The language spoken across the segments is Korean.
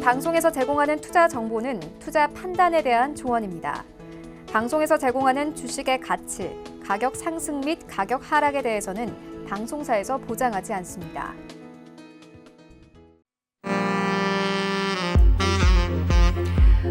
방송에서 제공하는 투자 정보는 투자 판단에 대한 조언입니다. 방송에서 제공하는 주식의 가치, 가격 상승 및 가격 하락에 대해서는 방송사에서 보장하지 않습니다.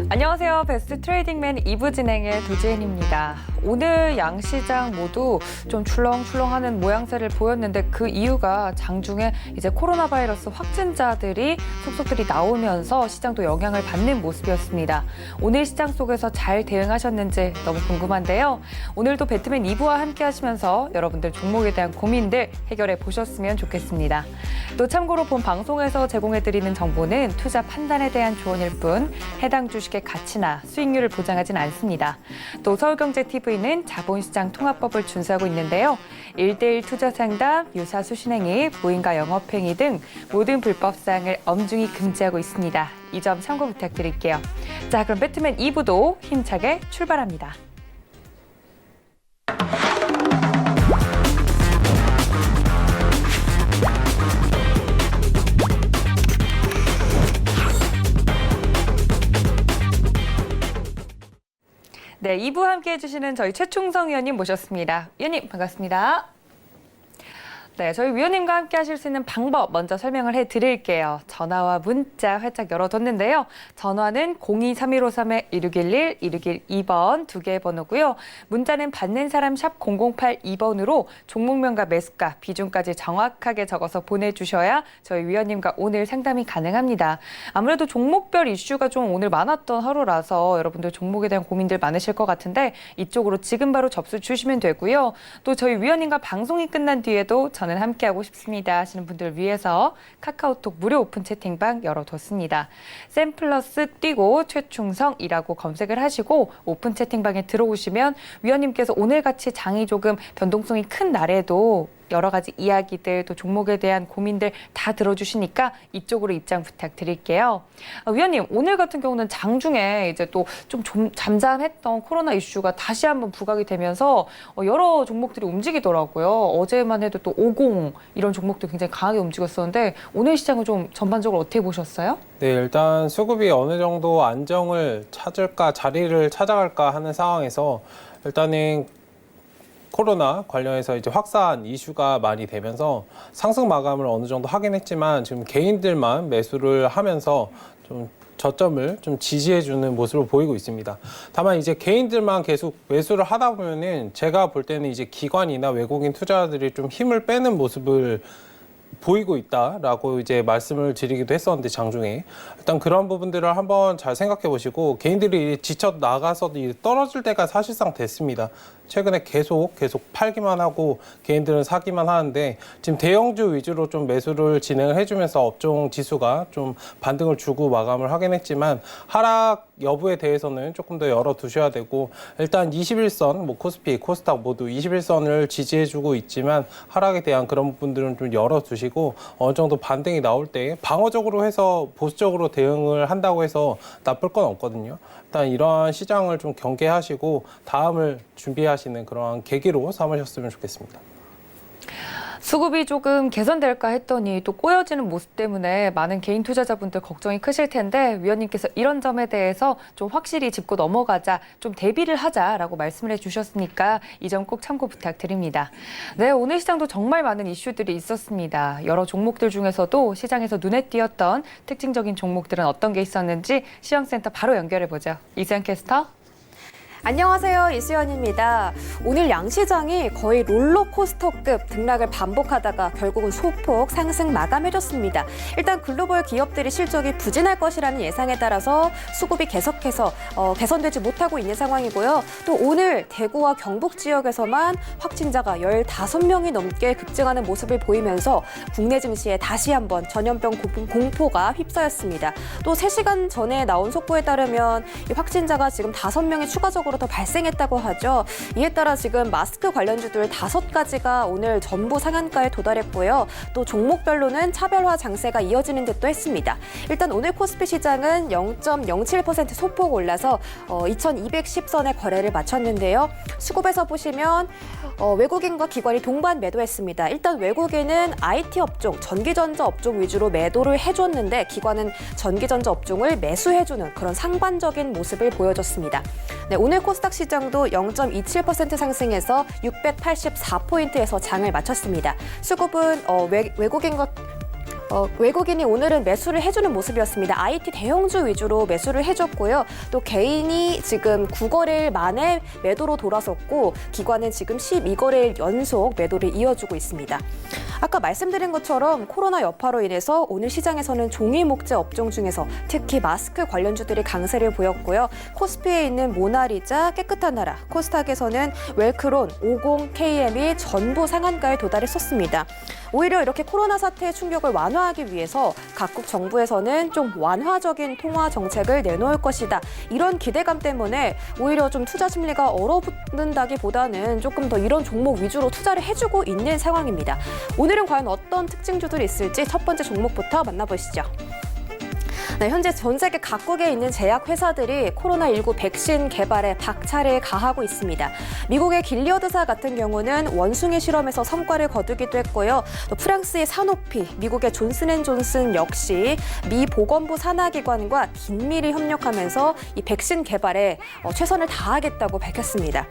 안녕하세요. 베스트 트레이딩맨 2부 진행의 도지은입니다. 오늘 양시장 모두 좀 출렁출렁하는 모양새를 보였는데 그 이유가 장중에 이제 코로나 바이러스 확진자들이 속속들이 나오면서 시장도 영향을 받는 모습이었습니다. 오늘 시장 속에서 잘 대응하셨는지 너무 궁금한데요. 오늘도 배트맨 2부와 함께 하시면서 여러분들 종목에 대한 고민들 해결해 보셨으면 좋겠습니다. 또 참고로 본 방송에서 제공해드리는 정보는 투자 판단에 대한 조언일 뿐 해당 주식의 가치나 수익률을 보장하진 않습니다. 또 서울경제TV는 자본시장 통합법을 준수하고 있는데요. 1:1 투자 상담, 유사 수신행위, 무인가 영업행위 등 모든 불법 사항을 엄중히 금지하고 있습니다. 이 점 참고 부탁드릴게요. 자, 그럼 배트맨 2부도 힘차게 출발합니다. 네, 2부 함께 해주시는 저희 최충성 위원님 모셨습니다. 위원님 반갑습니다. 네, 저희 위원님과 함께 하실 수 있는 방법 먼저 설명을 해드릴게요. 전화와 문자 활짝 열어뒀는데요. 전화는 023153-1611, 1612번 두 개의 번호고요. 문자는 받는 사람 샵 0082번으로 종목명과 매수가, 비중까지 정확하게 적어서 보내주셔야 저희 위원님과 오늘 상담이 가능합니다. 아무래도 종목별 이슈가 좀 오늘 많았던 하루라서 여러분들 종목에 대한 고민들 많으실 것 같은데 이쪽으로 지금 바로 접수 주시면 되고요. 또 저희 위원님과 방송이 끝난 뒤에도 저는 함께하고 싶습니다 하시는 분들을 위해서 카카오톡 무료 오픈 채팅방 열어뒀습니다. 샘플러스 띄고 최충성이라고 검색을 하시고 오픈 채팅방에 들어오시면 위원님께서 오늘같이 장이 조금 변동성이 큰 날에도 여러 가지 이야기들, 또 종목에 대한 고민들 다 들어주시니까 이쪽으로 입장 부탁드릴게요. 위원님, 오늘 같은 경우는 장중에 이제 또 좀 잠잠했던 코로나 이슈가 다시 한번 부각이 되면서 여러 종목들이 움직이더라고요. 어제만 해도 또 50 이런 종목도 굉장히 강하게 움직였었는데 오늘 시장은 좀 전반적으로 어떻게 보셨어요? 네, 일단 수급이 어느 정도 안정을 찾을까, 자리를 찾아갈까 하는 상황에서 일단은 코로나 관련해서 이제 확산 이슈가 많이 되면서 상승 마감을 어느 정도 하긴 했지만 지금 개인들만 매수를 하면서 좀 저점을 좀 지지해주는 모습을 보이고 있습니다. 다만 이제 개인들만 계속 매수를 하다 보면은 제가 볼 때는 이제 기관이나 외국인 투자자들이 좀 힘을 빼는 모습을 보이고 있다라고 이제 말씀을 드리기도 했었는데 장중에 일단 그런 부분들을 한번 잘 생각해 보시고 개인들이 지쳐 나가서 떨어질 때가 사실상 됐습니다. 최근에 계속 팔기만 하고 개인들은 사기만 하는데 지금 대형주 위주로 좀 매수를 진행을 해주면서 업종 지수가 좀 반등을 주고 마감을 하긴 했지만 하락 여부에 대해서는 조금 더 열어두셔야 되고 일단 21선, 뭐 코스피, 코스닥 모두 21선을 지지해주고 있지만 하락에 대한 그런 부분들은 좀 열어두시고 어느 정도 반등이 나올 때 방어적으로 해서 보수적으로 대응을 한다고 해서 나쁠 건 없거든요. 일단 이러한 시장을 좀 경계하시고 다음을 준비하시는 그러한 계기로 삼으셨으면 좋겠습니다. 수급이 조금 개선될까 했더니 또 꼬여지는 모습 때문에 많은 개인 투자자분들 걱정이 크실 텐데 위원님께서 이런 점에 대해서 좀 확실히 짚고 넘어가자, 좀 대비를 하자라고 말씀을 해주셨으니까 이 점 꼭 참고 부탁드립니다. 네, 오늘 시장도 정말 많은 이슈들이 있었습니다. 여러 종목들 중에서도 시장에서 눈에 띄었던 특징적인 종목들은 어떤 게 있었는지 시황센터 바로 연결해보죠. 이수연 캐스터. 안녕하세요. 이수연입니다. 오늘 양시장이 거의 롤러코스터급 등락을 반복하다가 결국은 소폭 상승 마감해줬습니다. 일단 글로벌 기업들이 실적이 부진할 것이라는 예상에 따라서 수급이 계속해서 개선되지 못하고 있는 상황이고요. 또 오늘 대구와 경북 지역에서만 확진자가 15명이 넘게 급증하는 모습을 보이면서 국내 증시에 다시 한번 전염병 공포가 휩싸였습니다. 또 3시간 전에 나온 속보에 따르면 이 확진자가 지금 5명이 추가적으로 추가적으로 더 발생했다고 하죠. 이에 따라 지금 마스크 관련주들 5가지가 오늘 전부 상한가에 도달했고요. 또 종목별로는 차별화 장세가 이어지는 듯도 했습니다. 일단 오늘 코스피 시장은 0.07% 소폭 올라서 2210선의 거래를 마쳤는데요. 수급에서 보시면 외국인과 기관이 동반 매도했습니다. 일단 외국인은 IT 업종, 전기전자 업종 위주로 매도를 해줬는데 기관은 전기전자 업종을 매수해주는 그런 상반적인 모습을 보여줬습니다. 네, 오늘 코스닥 시장도 0.27% 상승해서 684포인트에서 장을 마쳤습니다. 수급은 외국인이 오늘은 매수를 해주는 모습이었습니다. IT 대형주 위주로 매수를 해줬고요. 또 개인이 지금 9거래일 만에 매도로 돌아섰고 기관은 지금 12거래일 연속 매도를 이어주고 있습니다. 아까 말씀드린 것처럼 코로나 여파로 인해서 오늘 시장에서는 종이 목재 업종 중에서 특히 마스크 관련주들이 강세를 보였고요. 코스피에 있는 모나리자, 깨끗한 나라, 코스닥에서는 웰크론, 50KM이 전부 상한가에 도달했었습니다. 오히려 이렇게 코로나 사태의 충격을 완화하기 위해서 각국 정부에서는 좀 완화적인 통화 정책을 내놓을 것이다. 이런 기대감 때문에 오히려 좀 투자 심리가 얼어붙는다기보다는 조금 더 이런 종목 위주로 투자를 해주고 있는 상황입니다. 오늘은 과연 어떤 특징주들이 있을지 첫 번째 종목부터 만나보시죠. 네, 현재 전 세계 각국에 있는 제약회사들이 코로나19 백신 개발에 박차를 가하고 있습니다. 미국의 길리어드사 같은 경우는 원숭이 실험에서 성과를 거두기도 했고요. 또 프랑스의 사노피, 미국의 존슨앤존슨 역시 미 보건부 산하기관과 긴밀히 협력하면서 이 백신 개발에 최선을 다하겠다고 밝혔습니다.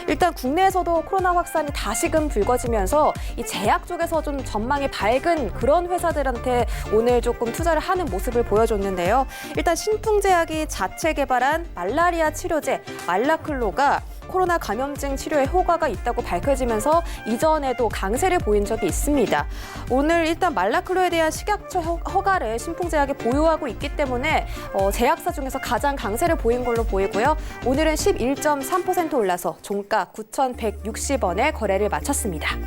일단 국내에서도 코로나 확산이 다시금 불거지면서 이 제약 쪽에서 좀 전망이 밝은 그런 회사들한테 오늘 조금 투자를 하는 모습을 보여줬는데요. 일단 신풍제약이 자체 개발한 말라리아 치료제 말라클로가 코로나 감염증 치료에 효과가 있다고 밝혀지면서 이전에도 강세를 보인 적이 있습니다. 오늘 일단 말라클로에 대한 식약처 허가를 신풍제약이 보유하고 있기 때문에 제약사 중에서 가장 강세를 보인 걸로 보이고요. 오늘은 11.3% 올라서 종가 9,160원에 거래를 마쳤습니다.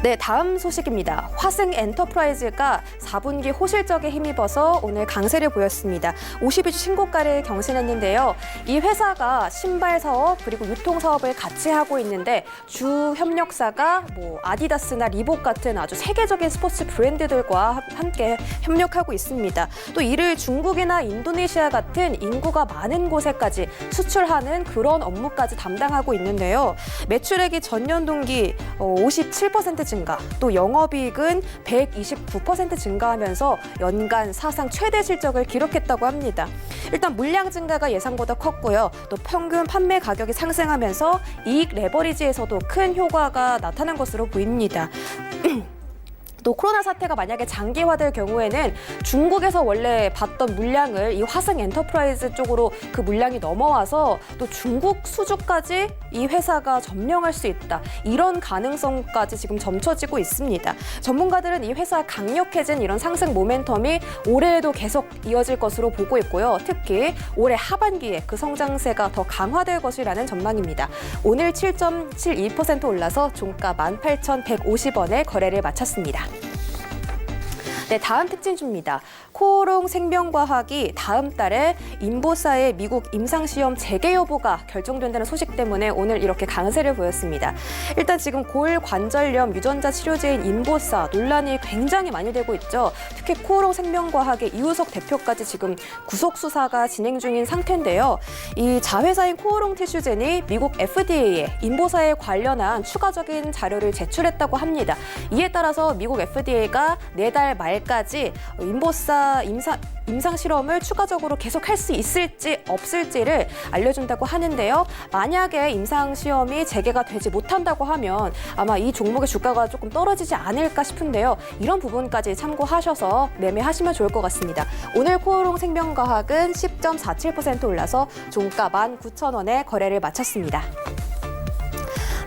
네, 다음 소식입니다. 화승 엔터프라이즈가 4분기 호실적에 힘입어서 오늘 강세를 보였습니다. 52주 신고가를 경신했는데요. 이 회사가 신발 사업 그리고 유통 사업을 같이 하고 있는데 주 협력사가 아디다스나 리복 같은 아주 세계적인 스포츠 브랜드들과 함께 협력하고 있습니다. 또 이를 중국이나 인도네시아 같은 인구가 많은 곳에까지 수출하는 그런 업무까지 담당하고 있는데요. 매출액이 전년 동기 57% 증가, 또 영업이익은 129% 증가하면서 연간 사상 최대 실적을 기록했다고 합니다. 일단 물량 증가가 예상보다 컸고요. 또 평균 판매 가격이 상승하면서 이익 레버리지에서도 큰 효과가 나타난 것으로 보입니다. 또 코로나 사태가 만약에 장기화될 경우에는 중국에서 원래 받던 물량을 이 화승 엔터프라이즈 쪽으로 그 물량이 넘어와서 또 중국 수주까지 이 회사가 점령할 수 있다. 이런 가능성까지 지금 점쳐지고 있습니다. 전문가들은 이 회사 강력해진 이런 상승 모멘텀이 올해에도 계속 이어질 것으로 보고 있고요. 특히 올해 하반기에 그 성장세가 더 강화될 것이라는 전망입니다. 오늘 7.72% 올라서 종가 18,150원에 거래를 마쳤습니다. 네, 다음 특징주입니다. 코오롱 생명과학이 다음 달에 인보사의 미국 임상시험 재개 여부가 결정된다는 소식 때문에 오늘 이렇게 강세를 보였습니다. 일단 지금 골관절염 유전자 치료제인 인보사 논란이 굉장히 많이 되고 있죠. 특히 코오롱 생명과학의 이우석 대표까지 지금 구속 수사가 진행 중인 상태인데요. 이 자회사인 코오롱 티슈젠이 미국 FDA에 인보사에 관련한 추가적인 자료를 제출했다고 합니다. 이에 따라서 미국 FDA가 내달 말까지 인보사 임상 실험을 추가적으로 계속할 수 있을지 없을지를 알려준다고 하는데요. 만약에 임상 시험이 재개가 되지 못한다고 하면 아마 이 종목의 주가가 조금 떨어지지 않을까 싶은데요. 이런 부분까지 참고하셔서 매매하시면 좋을 것 같습니다. 오늘 코오롱 생명과학은 10.47% 올라서 종가 19,000원에 거래를 마쳤습니다.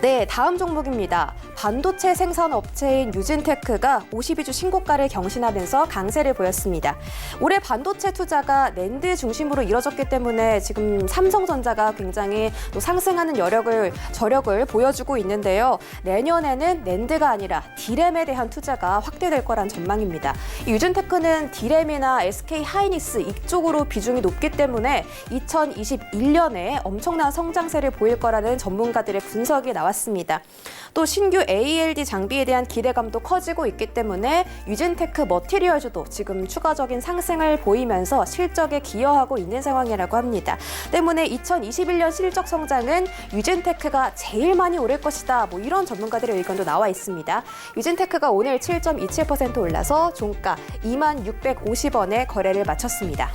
네, 다음 종목입니다. 반도체 생산 업체인 유진테크가 52주 신고가를 경신하면서 강세를 보였습니다. 올해 반도체 투자가 낸드 중심으로 이뤄졌기 때문에 지금 삼성전자가 굉장히 또 상승하는 저력을 보여주고 있는데요. 내년에는 낸드가 아니라 디램에 대한 투자가 확대될 거란 전망입니다. 이 유진테크는 디램이나 SK 하이닉스 이쪽으로 비중이 높기 때문에 2021년에 엄청난 성장세를 보일 거라는 전문가들의 분석이 나왔습니다. 또 신규 ALD 장비에 대한 기대감도 커지고 있기 때문에 유진테크 머티리얼즈도 지금 추가적인 상승을 보이면서 실적에 기여하고 있는 상황이라고 합니다. 때문에 2021년 실적 성장은 유진테크가 제일 많이 오를 것이다. 뭐 이런 전문가들의 의견도 나와 있습니다. 유진테크가 오늘 7.27% 올라서 종가 2650원에 거래를 마쳤습니다.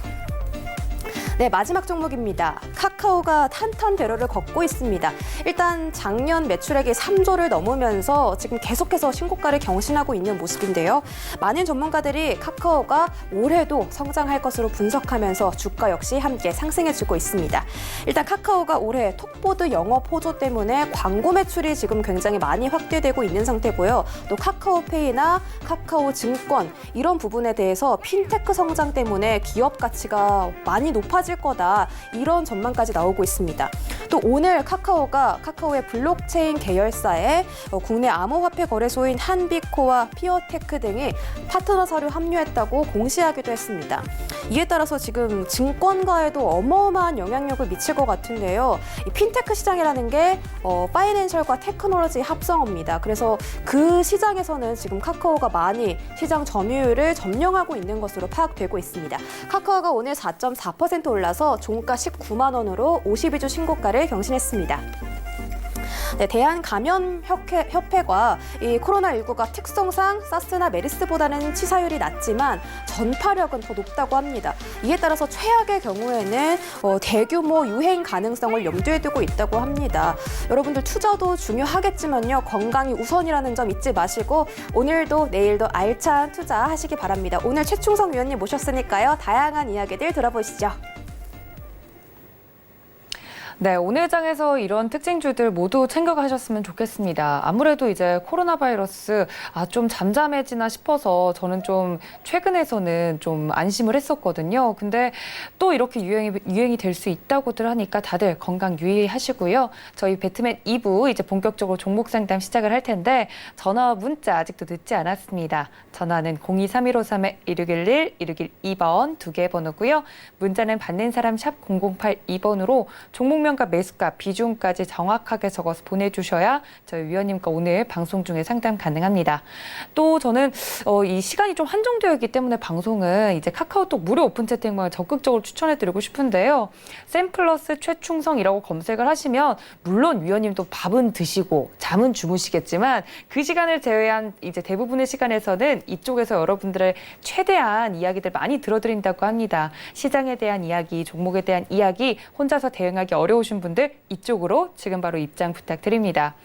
네, 마지막 종목입니다. 카카오가 탄탄대로를 걷고 있습니다. 일단 작년 매출액이 3조를 넘으면서 지금 계속해서 신고가를 경신하고 있는 모습인데요. 많은 전문가들이 카카오가 올해도 성장할 것으로 분석하면서 주가 역시 함께 상승해주고 있습니다. 일단 카카오가 올해 톡보드 영업 호조 때문에 광고 매출이 지금 굉장히 많이 확대되고 있는 상태고요. 또 카카오페이나 카카오증권 이런 부분에 대해서 핀테크 성장 때문에 기업 가치가 많이 높아질 거다. 이런 전망까지 나오고 있습니다. 또 오늘 카카오의 블록체인 계열사에 국내 암호화폐 거래소인 한비코와 피어테크 등이 파트너사로 합류했다고 공시하기도 했습니다. 이에 따라서 지금 증권가에도 어마어마한 영향력을 미칠 것 같은데요. 이 핀테크 시장이라는 게 파이낸셜과 테크놀로지 합성어입니다. 그래서 그 시장에서는 지금 카카오가 많이 시장 점유율을 점령하고 있는 것으로 파악되고 있습니다. 카카오가 오늘 4.4% 올라서 종가 19만 원으로 52주 신고가를 경신했습니다. 네, 대한감염협회가 이 코로나19가 특성상 사스나 메르스보다는 치사율이 낮지만 전파력은 더 높다고 합니다. 이에 따라서 최악의 경우에는 대규모 유행 가능성을 염두에 두고 있다고 합니다. 여러분들 투자도 중요하겠지만요. 건강이 우선이라는 점 잊지 마시고 오늘도 내일도 알찬 투자하시기 바랍니다. 오늘 최충성 위원님 모셨으니까요. 다양한 이야기들 들어보시죠. 네, 오늘 장에서 이런 특징주들 모두 챙겨가셨으면 좋겠습니다. 아무래도 이제 코로나 바이러스 좀 잠잠해지나 싶어서 저는 좀 최근에서는 좀 안심을 했었거든요. 근데 또 이렇게 유행이 될 수 있다고들 하니까 다들 건강 유의하시고요. 저희 배트맨 2부 이제 본격적으로 종목 상담 시작을 할 텐데 전화와 문자 아직도 늦지 않았습니다. 전화는 023153-1611, 1612번 두 개 번호고요. 문자는 받는 사람 샵 0082번으로 종목 명과 매수가, 비중까지 정확하게 적어서 보내주셔야 저희 위원님과 오늘 방송 중에 상담 가능합니다. 또 저는 이 시간이 좀 한정되어 있기 때문에 방송은 이제 카카오톡 무료 오픈 채팅방을 적극적으로 추천해드리고 싶은데요. 샘플러스 최충성이라고 검색을 하시면 물론 위원님도 밥은 드시고 잠은 주무시겠지만 그 시간을 제외한 이제 대부분의 시간에서는 이쪽에서 여러분들의 최대한 이야기들 많이 들어드린다고 합니다. 시장에 대한 이야기, 종목에 대한 이야기, 혼자서 대응하기 어려우신 분들 이쪽으로 지금 바로 입장 부탁드립니다.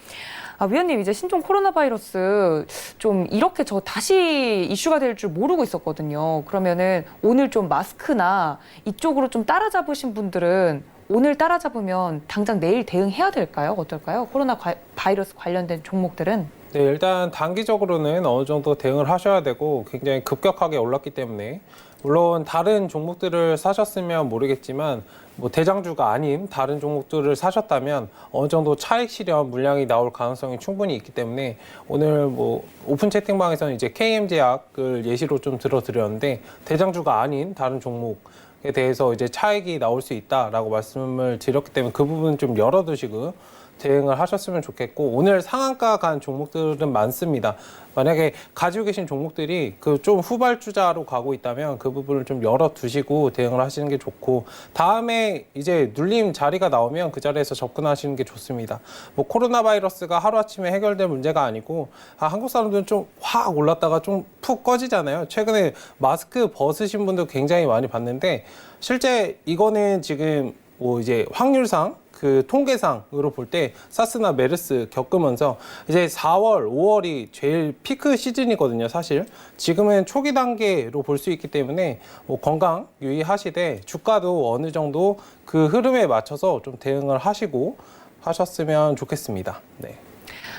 위원님, 이제 신종 코로나 바이러스 좀 이렇게 저 다시 이슈가 될 줄 모르고 있었거든요. 그러면은 오늘 좀 마스크나 이쪽으로 좀 따라잡으신 분들은 오늘 따라잡으면 당장 내일 대응해야 될까요? 어떨까요? 코로나 바이러스 관련된 종목들은? 네, 일단 단기적으로는 어느 정도 대응을 하셔야 되고 굉장히 급격하게 올랐기 때문에 물론 다른 종목들을 사셨으면 모르겠지만 뭐 대장주가 아닌 다른 종목들을 사셨다면 어느 정도 차익 실현 물량이 나올 가능성이 충분히 있기 때문에 오늘 뭐 오픈 채팅방에서는 이제 KM제약을 예시로 좀 들어드렸는데 대장주가 아닌 다른 종목에 대해서 이제 차익이 나올 수 있다라고 말씀을 드렸기 때문에 그 부분 좀 열어두시고 대응을 하셨으면 좋겠고 오늘 상한가 간 종목들은 많습니다. 만약에 가지고 계신 종목들이 그 좀 후발주자로 가고 있다면 그 부분을 좀 열어두시고 대응을 하시는 게 좋고 다음에 이제 눌림 자리가 나오면 그 자리에서 접근하시는 게 좋습니다. 뭐 코로나 바이러스가 하루아침에 해결될 문제가 아니고 한국 사람들은 좀 확 올랐다가 좀 푹 꺼지잖아요. 최근에 마스크 벗으신 분들 굉장히 많이 봤는데 실제 이거는 지금 뭐 이제 확률상 그 통계상으로 볼 때 사스나 메르스 겪으면서 이제 4월, 5월이 제일 피크 시즌이거든요, 사실. 지금은 초기 단계로 볼 수 있기 때문에 뭐 건강 유의하시되 주가도 어느 정도 그 흐름에 맞춰서 좀 대응을 하시고 하셨으면 좋겠습니다. 네.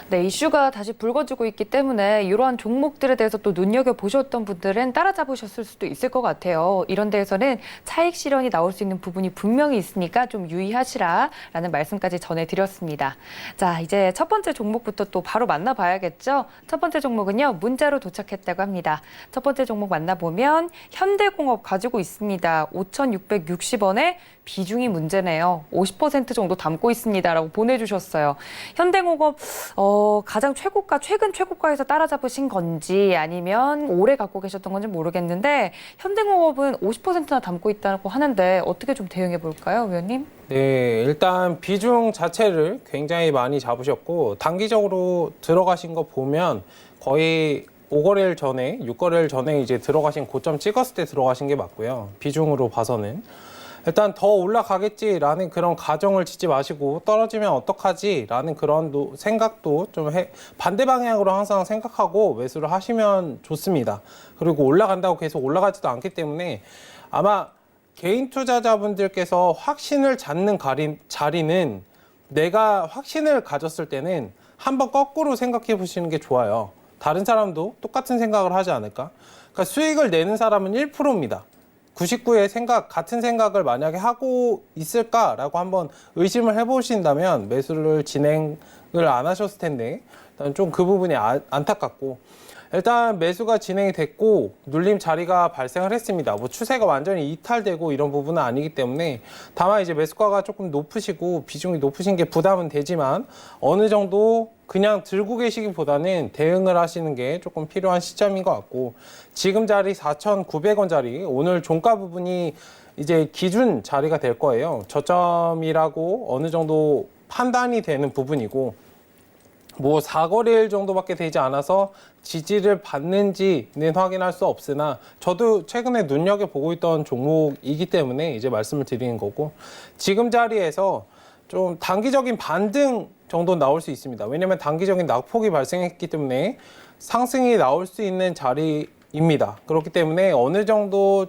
네, 이슈가 다시 불거지고 있기 때문에 이러한 종목들에 대해서 또 눈여겨보셨던 분들은 따라잡으셨을 수도 있을 것 같아요. 이런 데에서는 차익 실현이 나올 수 있는 부분이 분명히 있으니까 좀 유의하시라라는 말씀까지 전해드렸습니다. 자, 이제 첫 번째 종목부터 또 바로 만나봐야겠죠? 첫 번째 종목은요, 문자로 도착했다고 합니다. 첫 번째 종목 만나보면 현대공업 가지고 있습니다. 5,660원에 비중이 문제네요. 50% 정도 담고 있습니다라고 보내주셨어요. 현대공업 가장 최고가, 최근 최고가에서 따라잡으신 건지 아니면 오래 갖고 계셨던 건지 모르겠는데 현대공업은 50%나 담고 있다고 하는데 어떻게 좀 대응해 볼까요, 위원님? 네, 일단 비중 자체를 굉장히 많이 잡으셨고 단기적으로 들어가신 거 보면 거의 5거래일 전에, 6거래일 전에 이제 들어가신 고점 찍었을 때 들어가신 게 맞고요. 비중으로 봐서는. 일단 더 올라가겠지라는 그런 가정을 짓지 마시고 떨어지면 어떡하지라는 그런 생각도 좀 반대 방향으로 항상 생각하고 매수를 하시면 좋습니다. 그리고 올라간다고 계속 올라가지도 않기 때문에 아마 개인 투자자분들께서 확신을 잡는 자리는 내가 확신을 가졌을 때는 한번 거꾸로 생각해 보시는 게 좋아요. 다른 사람도 똑같은 생각을 하지 않을까? 그러니까 수익을 내는 사람은 1%입니다. 99의 같은 생각을 만약에 하고 있을까라고 한번 의심을 해보신다면 매수를 진행을 안 하셨을 텐데 일단 좀 그 부분이 안타깝고 일단 매수가 진행이 됐고 눌림 자리가 발생을 했습니다. 뭐 추세가 완전히 이탈되고 이런 부분은 아니기 때문에 다만 이제 매수가가 조금 높으시고 비중이 높으신 게 부담은 되지만 어느 정도 그냥 들고 계시기보다는 대응을 하시는 게 조금 필요한 시점인 것 같고 지금 자리 4,900원 자리 오늘 종가 부분이 이제 기준 자리가 될 거예요. 저점이라고 어느 정도 판단이 되는 부분이고 뭐 4거래일 정도밖에 되지 않아서 지지를 받는지는 확인할 수 없으나 저도 최근에 눈여겨보고 있던 종목이기 때문에 이제 말씀을 드리는 거고 지금 자리에서 좀 단기적인 반등 정도 나올 수 있습니다. 왜냐하면 단기적인 낙폭이 발생했기 때문에 상승이 나올 수 있는 자리입니다. 그렇기 때문에 어느 정도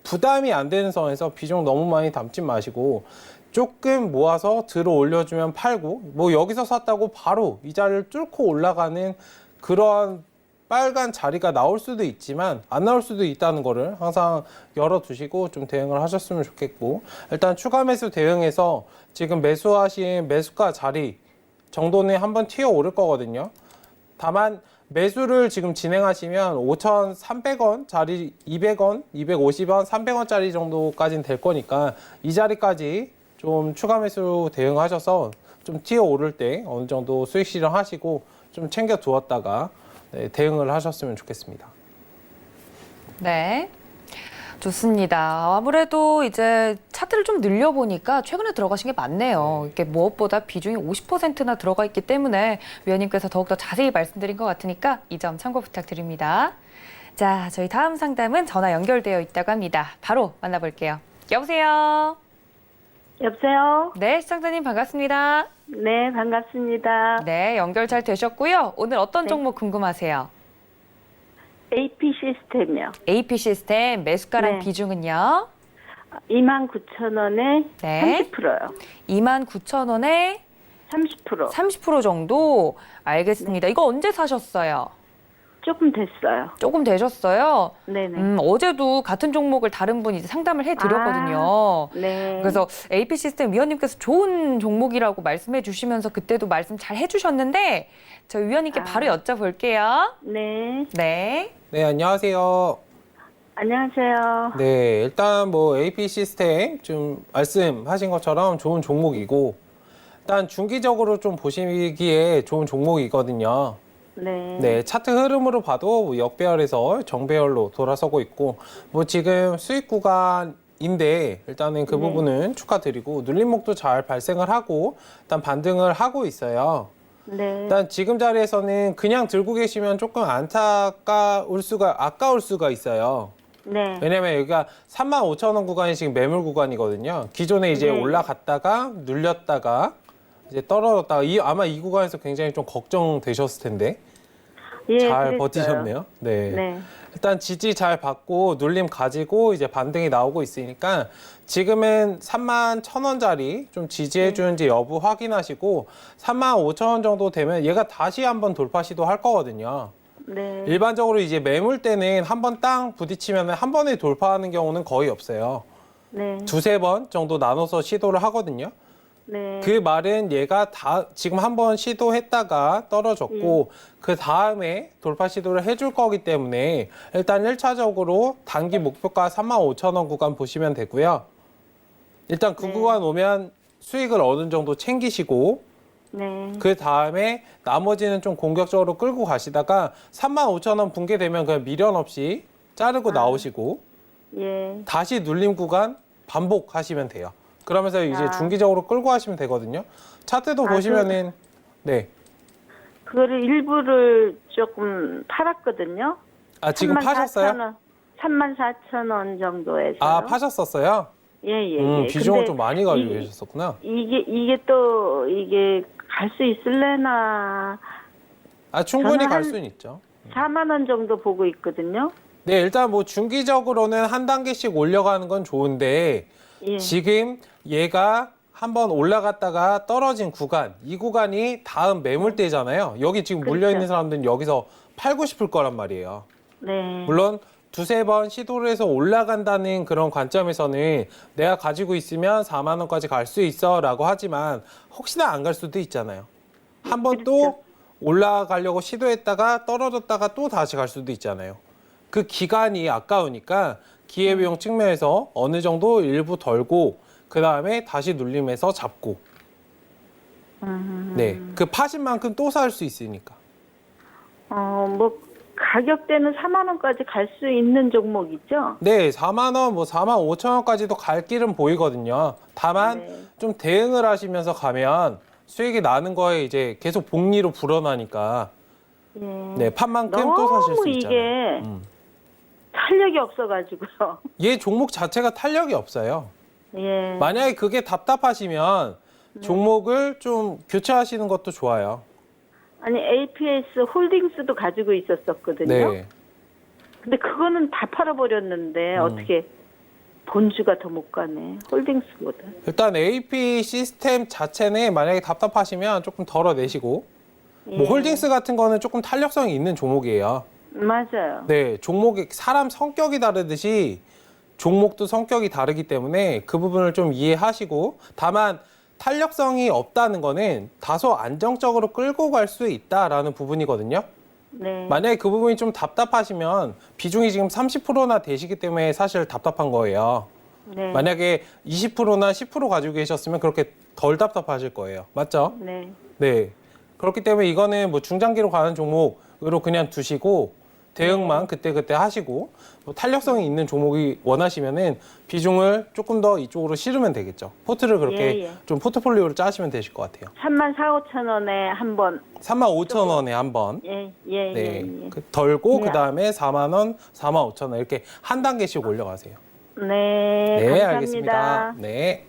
부담이 안 되는 선에서 비중 너무 많이 담지 마시고 조금 모아서 들어 올려주면 팔고 뭐 여기서 샀다고 바로 이 자리를 뚫고 올라가는 그런 빨간 자리가 나올 수도 있지만 안 나올 수도 있다는 거를 항상 열어두시고 좀 대응을 하셨으면 좋겠고 일단 추가 매수 대응해서 지금 매수하신 매수가 자리 정도는 한번 튀어 오를 거거든요. 다만 매수를 지금 진행하시면 5,300원 짜리 200원, 250원, 300원짜리 정도까지는 될 거니까 이 자리까지 좀 추가 매수 대응하셔서 좀 튀어 오를 때 어느 정도 수익 실현하시고 좀 챙겨 두었다가 대응을 하셨으면 좋겠습니다. 네. 좋습니다. 아무래도 이제 차트를 좀 늘려보니까 최근에 들어가신 게 많네요. 이게 무엇보다 비중이 50%나 들어가 있기 때문에 위원님께서 더욱더 자세히 말씀드린 것 같으니까 이 점 참고 부탁드립니다. 자, 저희 다음 상담은 전화 연결되어 있다고 합니다. 바로 만나볼게요. 여보세요? 여보세요? 네, 시청자님 반갑습니다. 네, 반갑습니다. 네, 연결 잘 되셨고요. 오늘 어떤 종목 궁금하세요? AP 시스템이요. AP 시스템 매수가랑 네. 비중은요? 29,000원에 네. 30%요. 29,000원에 30%. 30% 정도? 알겠습니다. 이거 언제 사셨어요? 조금 됐어요. 조금 되셨어요? 네네. 어제도 같은 종목을 다른 분이 상담을 해드렸거든요. 네. 그래서 AP 시스템 위원님께서 좋은 종목이라고 말씀해 주시면서 그때도 말씀 잘 해주셨는데 저희 위원님께 바로 여쭤볼게요. 네. 네. 네, 안녕하세요. 안녕하세요. 네, 일단 뭐 AP 시스템 좀 말씀하신 것처럼 좋은 종목이고 일단 중기적으로 좀 보시기에 좋은 종목이거든요. 네. 네, 차트 흐름으로 봐도 뭐 역배열에서 정배열로 돌아서고 있고 뭐 지금 수익 구간인데 일단은 그 네. 부분은 축하드리고 눌림목도 잘 발생을 하고 일단 반등을 하고 있어요. 네. 일단 지금 자리에서는 그냥 들고 계시면 조금 아까울 수가 있어요. 네. 왜냐면 여기가 35,000원 구간이 지금 매물 구간이거든요. 기존에 이제 네. 올라갔다가 눌렸다가 이제 떨어졌다가 아마 이 구간에서 굉장히 좀 걱정되셨을 텐데 예, 잘 그랬어요. 버티셨네요. 네. 네. 일단 지지 잘 받고 눌림 가지고 이제 반등이 나오고 있으니까 지금은 31,000원짜리 좀 지지해 주는지 여부 확인하시고 35,000원 정도 되면 얘가 다시 한번 돌파 시도할 거거든요. 네. 일반적으로 이제 매물 때는 한번 땅 부딪히면 한 번에 돌파하는 경우는 거의 없어요. 네. 두세 번 정도 나눠서 시도를 하거든요. 네. 그 말은 얘가 다 지금 한번 시도했다가 떨어졌고 그 다음에 돌파 시도를 해줄 거기 때문에 일단 1차적으로 단기 목표가 35,000원 구간 보시면 되고요. 일단 그 네. 구간 오면 수익을 어느 정도 챙기시고 네. 그 다음에 나머지는 좀 공격적으로 끌고 가시다가 35,000원 붕괴되면 그냥 미련 없이 자르고 나오시고 예. 다시 눌림 구간 반복하시면 돼요. 그러면서 이제 아. 중기적으로 끌고 하시면 되거든요. 차트도 보시면은 네. 그거를 일부를 조금 팔았거든요. 아 지금 파셨어요? 34,000원 정도에서. 아 파셨었어요? 예, 예, 예. 비중을 근데 좀 많이 가지고 이- 계셨었구나. 이게 또 이게 갈 수 있을래나 아 충분히 저는 갈 한- 수는 있죠. 4만 원 정도 보고 있거든요. 네 일단 뭐 중기적으로는 한 단계씩 올려가는 건 좋은데 예. 지금 얘가 한번 올라갔다가 떨어진 구간, 이 구간이 다음 매물대잖아요. 여기 지금 그렇죠. 물려있는 사람들은 여기서 팔고 싶을 거란 말이에요. 네. 물론 두세 번 시도를 해서 올라간다는 그런 관점에서는 내가 가지고 있으면 4만 원까지 갈 수 있어 라고 하지만 혹시나 안 갈 수도 있잖아요. 한 번 또 그렇죠. 올라가려고 시도했다가 떨어졌다가 또 다시 갈 수도 있잖아요. 그 기간이 아까우니까 기회비용 측면에서 어느 정도 일부 덜고 그 다음에 다시 눌림해서 잡고 네, 그 파신 만큼 또 살 수 있으니까. 뭐 가격대는 4만 원까지 갈 수 있는 종목이죠. 네, 4만 원, 뭐 4만 5천 원까지도 갈 길은 보이거든요. 다만 네. 좀 대응을 하시면서 가면 수익이 나는 거에 이제 계속 복리로 불어나니까 예. 네, 판만큼 또 사실 수 너무 있잖아요. 이게 탄력이 없어가지고요. 얘 종목 자체가 탄력이 없어요. 예. 만약에 그게 답답하시면 종목을 좀 교체하시는 것도 좋아요. 아니 APS 홀딩스도 가지고 있었었거든요. 네. 근데 그거는 다 팔아버렸는데 어떻게 본주가 더 못 가네. 홀딩스보다. 일단 AP 시스템 자체는 만약에 답답하시면 조금 덜어내시고 뭐 예. 홀딩스 같은 거는 조금 탄력성이 있는 종목이에요. 맞아요. 네, 종목이 사람 성격이 다르듯이 종목도 성격이 다르기 때문에 그 부분을 좀 이해하시고 다만 탄력성이 없다는 거는 다소 안정적으로 끌고 갈 수 있다라는 부분이거든요. 네. 만약에 그 부분이 좀 답답하시면 비중이 지금 30%나 되시기 때문에 사실 답답한 거예요. 네. 만약에 20%나 10% 가지고 계셨으면 그렇게 덜 답답하실 거예요. 맞죠? 네. 네. 그렇기 때문에 이거는 뭐 중장기로 가는 종목으로 그냥 두시고 대응만 그때그때 하시고 뭐 탄력성이 있는 종목이 원하시면은 비중을 조금 더 이쪽으로 실으면 되겠죠. 포트를 그렇게 예, 예. 좀 포트폴리오를 짜시면 되실 것 같아요. 34,000원에 한 번. 35,000원에 한 번. 예, 예, 네. 예, 예. 그 덜고 네. 그다음에 4만 원, 45,000원 이렇게 한 단계씩 올려가세요. 네, 네, 감사합니다. 알겠습니다. 네.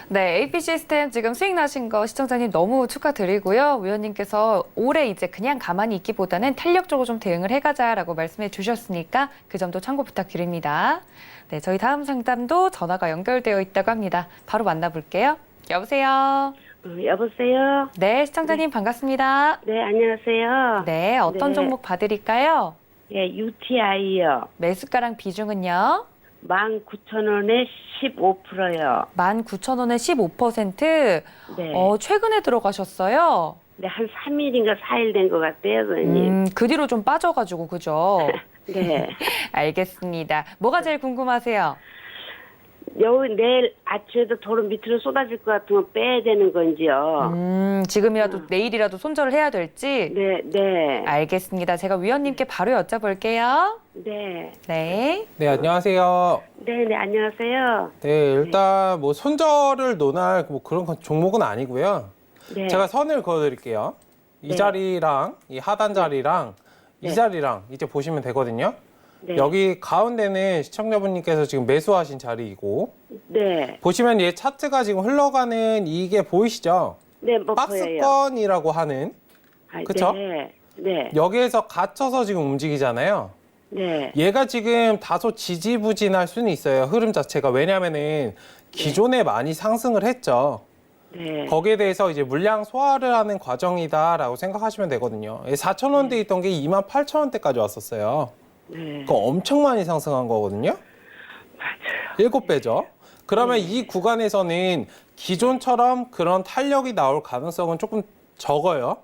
네, AP 시스템 지금 수익 나신 거 시청자님 너무 축하드리고요. 위원님께서 올해 이제 그냥 가만히 있기보다는 탄력적으로 좀 대응을 해가자라고 말씀해 주셨으니까 그 점도 참고 부탁드립니다. 네, 저희 다음 상담도 전화가 연결되어 있다고 합니다. 바로 만나볼게요. 여보세요. 여보세요? 네, 시청자님 반갑습니다. 네, 안녕하세요. 네, 어떤 네. 종목 봐드릴까요? 예, UTI요. 매수가랑 비중은요? 19,000원에 15%요. 19,000원에 15%. 네. 최근에 들어가셨어요? 네, 한 3일인가 4일 된 것 같아요, 선생님. 그 뒤로 좀 빠져가지고, 그죠? 네. 알겠습니다. 뭐가 제일 궁금하세요? 내일 아침에도 도로 밑으로 쏟아질 것 같으면 빼야 되는 건지요. 지금이라도 내일이라도 손절을 해야 될지? 네, 네. 알겠습니다. 제가 위원님께 바로 여쭤볼게요. 네. 네. 네, 안녕하세요. 네, 네, 안녕하세요. 네, 일단 뭐 손절을 논할 뭐 그런 종목은 아니고요. 네. 제가 선을 그어드릴게요. 이 네. 자리랑 이 하단 자리랑 네. 이 자리랑 이제 보시면 되거든요. 네. 여기 가운데는 시청자분님께서 지금 매수하신 자리이고 네. 보시면 얘 차트가 지금 흘러가는 이게 보이시죠? 네, 뭐 보여요. 박스권이라고 하는 아, 그쵸? 네. 네. 여기에서 갇혀서 지금 움직이잖아요. 네. 얘가 지금 다소 지지부진할 수는 있어요. 흐름 자체가. 왜냐하면은 기존에 많이 상승을 했죠. 네. 거기에 대해서 이제 물량 소화를 하는 과정이다라고 생각하시면 되거든요. 4,000원대 있던 게 28,000원대까지 왔었어요. 네. 그거 엄청 많이 상승한 거거든요. 맞아요. 7배죠. 그러면 이 구간에서는 기존처럼 그런 탄력이 나올 가능성은 조금 적어요.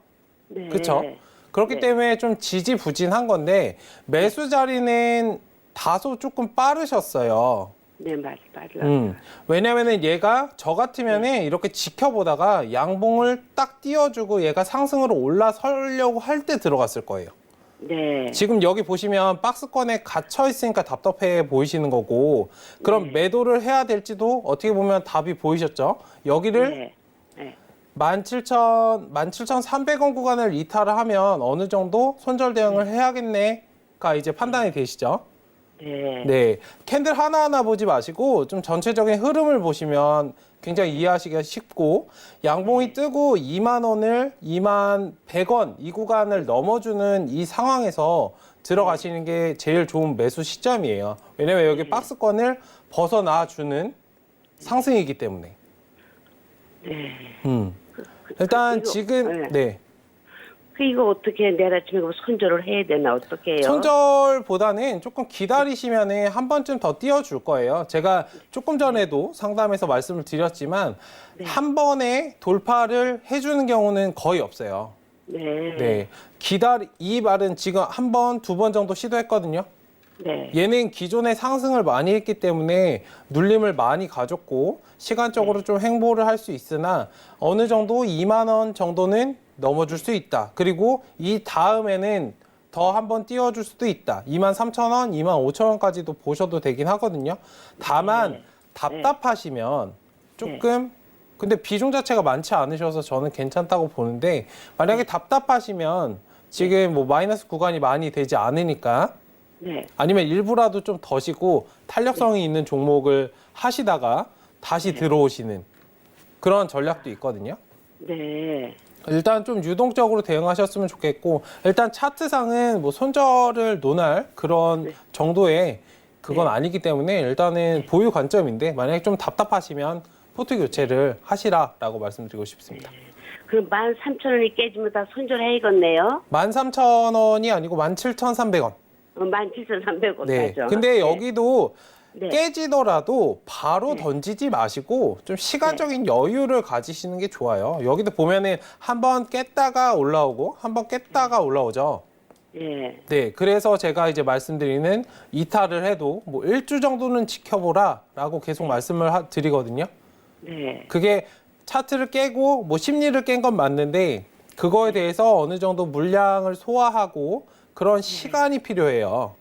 네. 그렇죠? 그렇기 네. 때문에 좀 지지부진한 건데 매수 자리는 다소 조금 빠르셨어요. 네, 맞아요. 왜냐면은 얘가 저 같으면은 이렇게 지켜보다가 양봉을 딱 띄워주고 얘가 상승으로 올라서려고 할 때 들어갔을 거예요. 네. 지금 여기 보시면 박스권에 gat혀 있으니까 답답해 보이시는 거고, 그럼 매도를 해야 될지도 어떻게 보면 답이 보이셨죠? 여기를 네. 네. 17,300원 구간을 이탈을 하면 어느 정도 손절 대응을 해야겠네가 이제 판단이 되시죠? 네. 네. 캔들 하나하나 보지 마시고 좀 전체적인 흐름을 보시면 굉장히 이해하시기가 쉽고, 양봉이 뜨고 2만 원을 2만 100원 이 구간을 넘어주는 이 상황에서 들어가시는 게 제일 좋은 매수 시점이에요. 왜냐면 여기 박스권을 벗어나 주는 상승이기 때문에. 네. 일단 이거, 지금 네. 이거 어떻게 내일 아침에 손절을 해야 되나 어떻게 해요? 손절보다는 조금 기다리시면 한 번쯤 더 띄워줄 거예요. 제가 조금 전에도 상담에서 말씀을 드렸지만 한 번에 돌파를 해주는 경우는 거의 없어요. 네. 네, 이 말은 지금 한 번, 두 번 정도 시도했거든요. 네. 얘는 기존에 상승을 많이 했기 때문에 눌림을 많이 가졌고 시간적으로 좀 횡보를 할 수 있으나 어느 정도 2만 원 정도는 넘어줄 수 있다. 그리고 이 다음에는 더 한번 띄워줄 수도 있다. 23,000원, 25,000원까지도 보셔도 되긴 하거든요. 다만 답답하시면 조금 근데 비중 자체가 많지 않으셔서 저는 괜찮다고 보는데, 만약에 답답하시면 지금 뭐 마이너스 구간이 많이 되지 않으니까 네. 아니면 일부라도 좀 더시고 탄력성이 있는 종목을 하시다가 다시 들어오시는 그런 전략도 있거든요. 네. 일단 좀 유동적으로 대응하셨으면 좋겠고, 일단 차트상은 뭐 손절을 논할 그런 정도의 그건 아니기 때문에 일단은 보유 관점인데, 만약에 좀 답답하시면 포트 교체를 하시라라고 말씀드리고 싶습니다. 그럼 13,000원이 깨지면 다 손절해야겠네요. 13,000원이 아니고 17,300원. 17,300원 네. 가죠. 근데 여기도 네. 깨지더라도 바로 던지지 마시고 좀 시간적인 여유를 가지시는 게 좋아요. 여기도 보면은 한번 깼다가 올라오고 한번 깼다가 올라오죠. 예. 네. 그래서 제가 이제 말씀드리는 이탈을 해도 뭐 1주 정도는 지켜보라라고 계속 말씀을 드리거든요. 네. 그게 차트를 깨고 뭐 심리를 깬 건 맞는데 그거에 대해서 어느 정도 물량을 소화하고 그런 시간이 필요해요.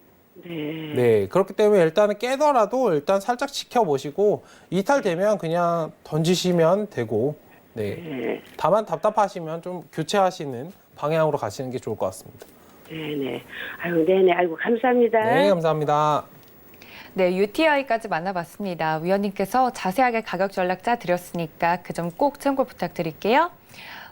네. 네, 그렇기 때문에 일단은 깨더라도 일단 살짝 지켜보시고 이탈되면 그냥 던지시면 되고, 네. 네. 다만 답답하시면 좀 교체하시는 방향으로 가시는 게 좋을 것 같습니다. 네네. 아유, 네네. 아이고, 감사합니다. 네, 감사합니다. 네, UTI까지 만나봤습니다. 위원님께서 자세하게 가격 전략 짜드렸으니까 그 점 꼭 참고 부탁드릴게요.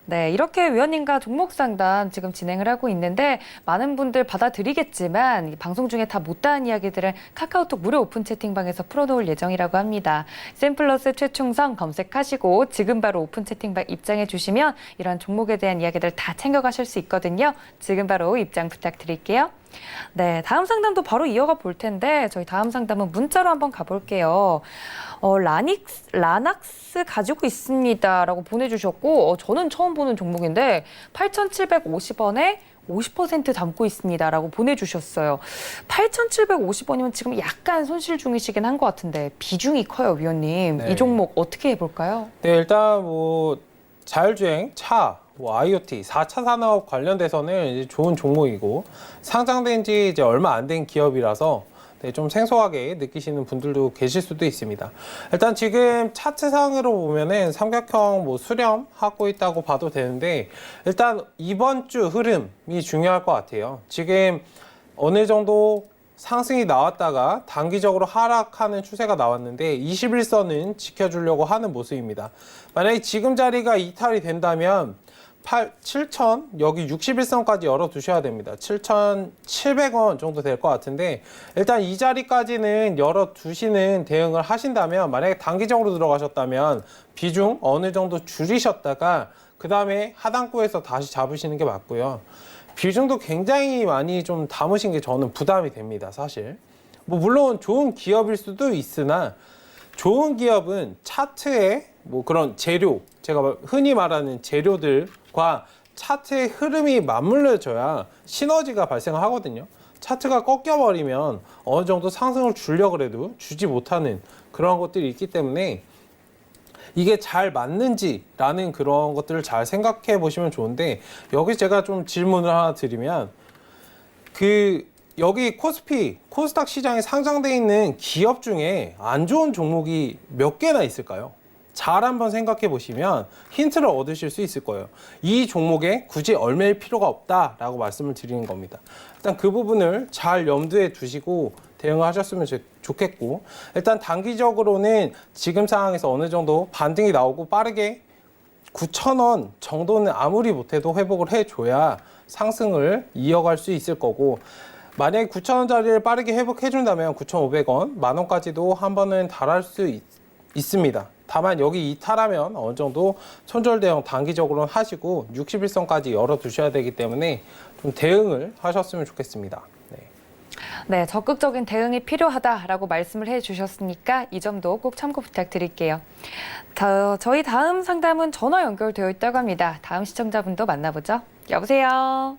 네, 이렇게 위원님과 종목 상담 지금 진행을 하고 있는데 많은 분들 받아들이겠지만 이 방송 중에 다 못다한 이야기들은 카카오톡 무료 오픈 채팅방에서 풀어놓을 예정이라고 합니다. 샘플러스 최충성 검색하시고 지금 바로 오픈 채팅방 입장해 주시면 이런 종목에 대한 이야기들 다 챙겨가실 수 있거든요. 지금 바로 입장 부탁드릴게요. 네, 다음 상담도 바로 이어가 볼 텐데 저희 다음 상담은 문자로 한번 가볼게요. 라낙스 가지고 있습니다라고 보내주셨고 저는 처음 보는 종목인데 8,750원에 50% 담고 있습니다라고 보내주셨어요. 8,750원이면 지금 약간 손실 중이시긴 한 것 같은데 비중이 커요, 위원님. 네. 이 종목 어떻게 해볼까요? 네, 일단 뭐 자율주행, 차, 뭐 IoT, 4차 산업 관련돼서는 이제 좋은 종목이고 상장된 지 이제 얼마 안 된 기업이라서 네, 좀 생소하게 느끼시는 분들도 계실 수도 있습니다. 일단 지금 차트상으로 보면은 삼각형 뭐 수렴하고 있다고 봐도 되는데 일단 이번 주 흐름이 중요할 것 같아요. 지금 어느 정도 상승이 나왔다가 단기적으로 하락하는 추세가 나왔는데 21선은 지켜주려고 하는 모습입니다. 만약에 지금 자리가 이탈이 된다면 7천 여기 61선까지 열어두셔야 됩니다. 7,700원 정도 될 것 같은데 일단 이 자리까지는 열어두시는 대응을 하신다면 만약에 단기적으로 들어가셨다면 비중 어느 정도 줄이셨다가 그 다음에 하단구에서 다시 잡으시는 게 맞고요. 비중도 굉장히 많이 좀 담으신 게 저는 부담이 됩니다. 사실 뭐 물론 좋은 기업일 수도 있으나 좋은 기업은 차트에 뭐 그런 재료, 제가 흔히 말하는 재료들과 차트의 흐름이 맞물려져야 시너지가 발생하거든요. 차트가 꺾여버리면 어느 정도 상승을 주려고 해도 주지 못하는 그런 것들이 있기 때문에 이게 잘 맞는지라는 그런 것들을 잘 생각해 보시면 좋은데 여기 제가 좀 질문을 하나 드리면 여기 코스피, 코스닥 시장에 상장돼 있는 기업 중에 안 좋은 종목이 몇 개나 있을까요? 잘 한번 생각해 보시면 힌트를 얻으실 수 있을 거예요. 이 종목에 굳이 얽매일 필요가 없다라고 말씀을 드리는 겁니다. 일단 그 부분을 잘 염두에 두시고 대응을 하셨으면 좋겠고 일단 단기적으로는 지금 상황에서 어느 정도 반등이 나오고 빠르게 9,000원 정도는 아무리 못해도 회복을 해줘야 상승을 이어갈 수 있을 거고 만약에 9,000원짜리를 빠르게 회복해준다면 9,500원, 만원까지도 한 번은 달할 수 있습니다. 다만 여기 이탈하면 어느 정도 손절 대응 단기적으로는 하시고 61선까지 열어두셔야 되기 때문에 좀 대응을 하셨으면 좋겠습니다. 네, 적극적인 대응이 필요하다라고 말씀을 해주셨으니까 이 점도 꼭 참고 부탁드릴게요. 저희 다음 상담은 전화 연결되어 있다고 합니다. 다음 시청자분도 만나보죠. 여보세요?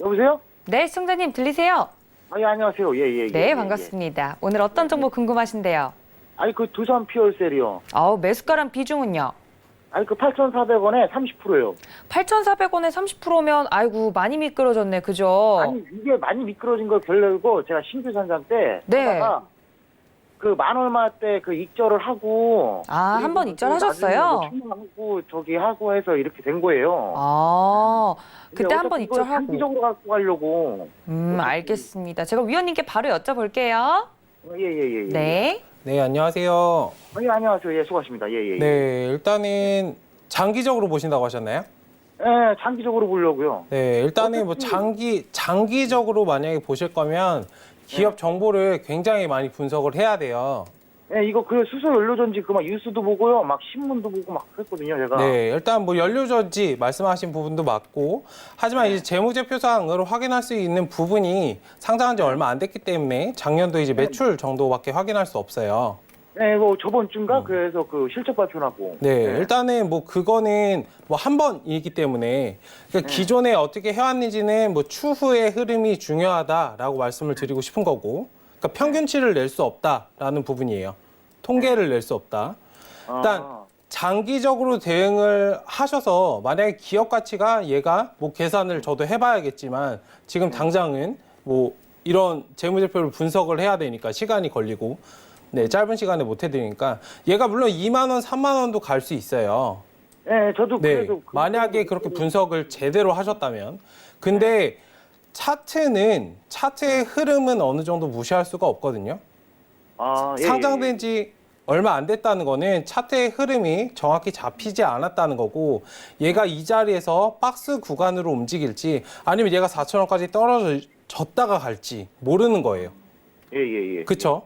여보세요? 네, 시청자님 들리세요? 예, 안녕하세요. 예. 네, 반갑습니다. 오늘 어떤 정보 궁금하신데요? 아니, 그 두산 피어셀이요. 매수가랑 비중은요? 아니, 그 8,400원에 30%예요. 8,400원에 30%면 아이고 많이 미끄러졌네, 그죠? 아니, 이게 많이 미끄러진 걸 결론이고 제가 신규 선장 때 네. 하다가 그 만 얼마 때 그 익절을 하고 한 번 익절하셨어요? 하고 저기 하고 해서 이렇게 된 거예요. 그때 근데 한 번 어차피 이걸 익절하고. 단기적으로 갖고 가려고. 알겠습니다. 제가 위원님께 바로 여쭤볼게요. 예. 네. 네, 안녕하세요. 예, 안녕하세요. 예, 수고하십니다. 예. 네, 일단은 장기적으로 보신다고 하셨나요? 예, 장기적으로 보려고요. 네, 일단은 뭐 장기적으로 만약에 보실 거면 기업 정보를 굉장히 많이 분석을 해야 돼요. 예, 이거 그 수소 연료전지 그 막 뉴스도 보고요. 막 신문도 보고 막 그랬거든요, 제가. 네, 일단 뭐 연료전지 말씀하신 부분도 맞고 하지만 이제 재무제표상으로 확인할 수 있는 부분이 상장한 지 얼마 안 됐기 때문에 작년도 이제 매출 정도밖에 확인할 수 없어요. 네, 뭐 저번 주인가 그래서 그 실적 발표나고. 네, 일단은 뭐 그거는 뭐 한 번이기 때문에 그러니까 기존에 어떻게 해왔는지는 뭐 추후의 흐름이 중요하다라고 말씀을 드리고 싶은 거고, 그러니까 평균치를 낼 수 없다라는 부분이에요. 통계를 낼 수 없다. 일단 장기적으로 대응을 하셔서 만약에 기업 가치가 얘가 뭐 계산을 저도 해봐야겠지만 지금 당장은 뭐 이런 재무제표를 분석을 해야 되니까 시간이 걸리고. 네, 짧은 시간에 못 해드리니까 얘가 물론 2만 원, 3만 원도 갈 수 있어요. 네, 저도 네, 그래도 만약에 그렇게 분석을 제대로 하셨다면. 근데 차트의 흐름은 어느 정도 무시할 수가 없거든요. 상장된 지 얼마 안 됐다는 거는 차트의 흐름이 정확히 잡히지 않았다는 거고 얘가 이 자리에서 박스 구간으로 움직일지 아니면 얘가 4,000원까지 떨어졌다가 갈지 모르는 거예요. 예. 그렇죠?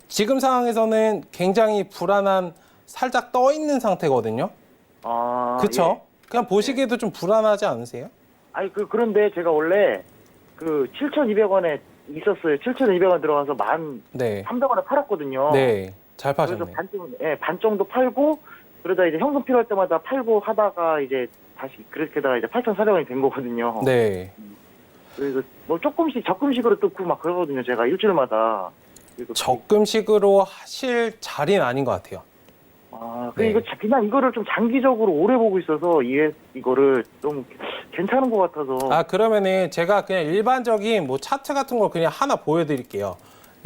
지금 상황에서는 굉장히 불안한 살짝 떠 있는 상태거든요. 그렇죠? 그냥 보시기에도 좀 불안하지 않으세요? 아니 그런데 제가 원래 그 7,200원에 있었어요. 7,200원 들어가서 1,300원에 팔았거든요. 네, 잘 그래서 파셨네. 반 정도 팔고 그러다 이제 현금 필요할 때마다 팔고 하다가 이제 다시 그렇게다가 이제 8,400원이 된 거거든요. 네, 그래서 뭐 조금씩 적금식으로 뜯고 막 그러거든요. 제가 일주일마다. 적금식으로 하실 자리는 아닌 것 같아요. 네. 그냥 이거를 좀 장기적으로 오래 보고 있어서 이거를 좀 괜찮은 것 같아서. 그러면은 제가 그냥 일반적인 뭐 차트 같은 걸 그냥 하나 보여드릴게요.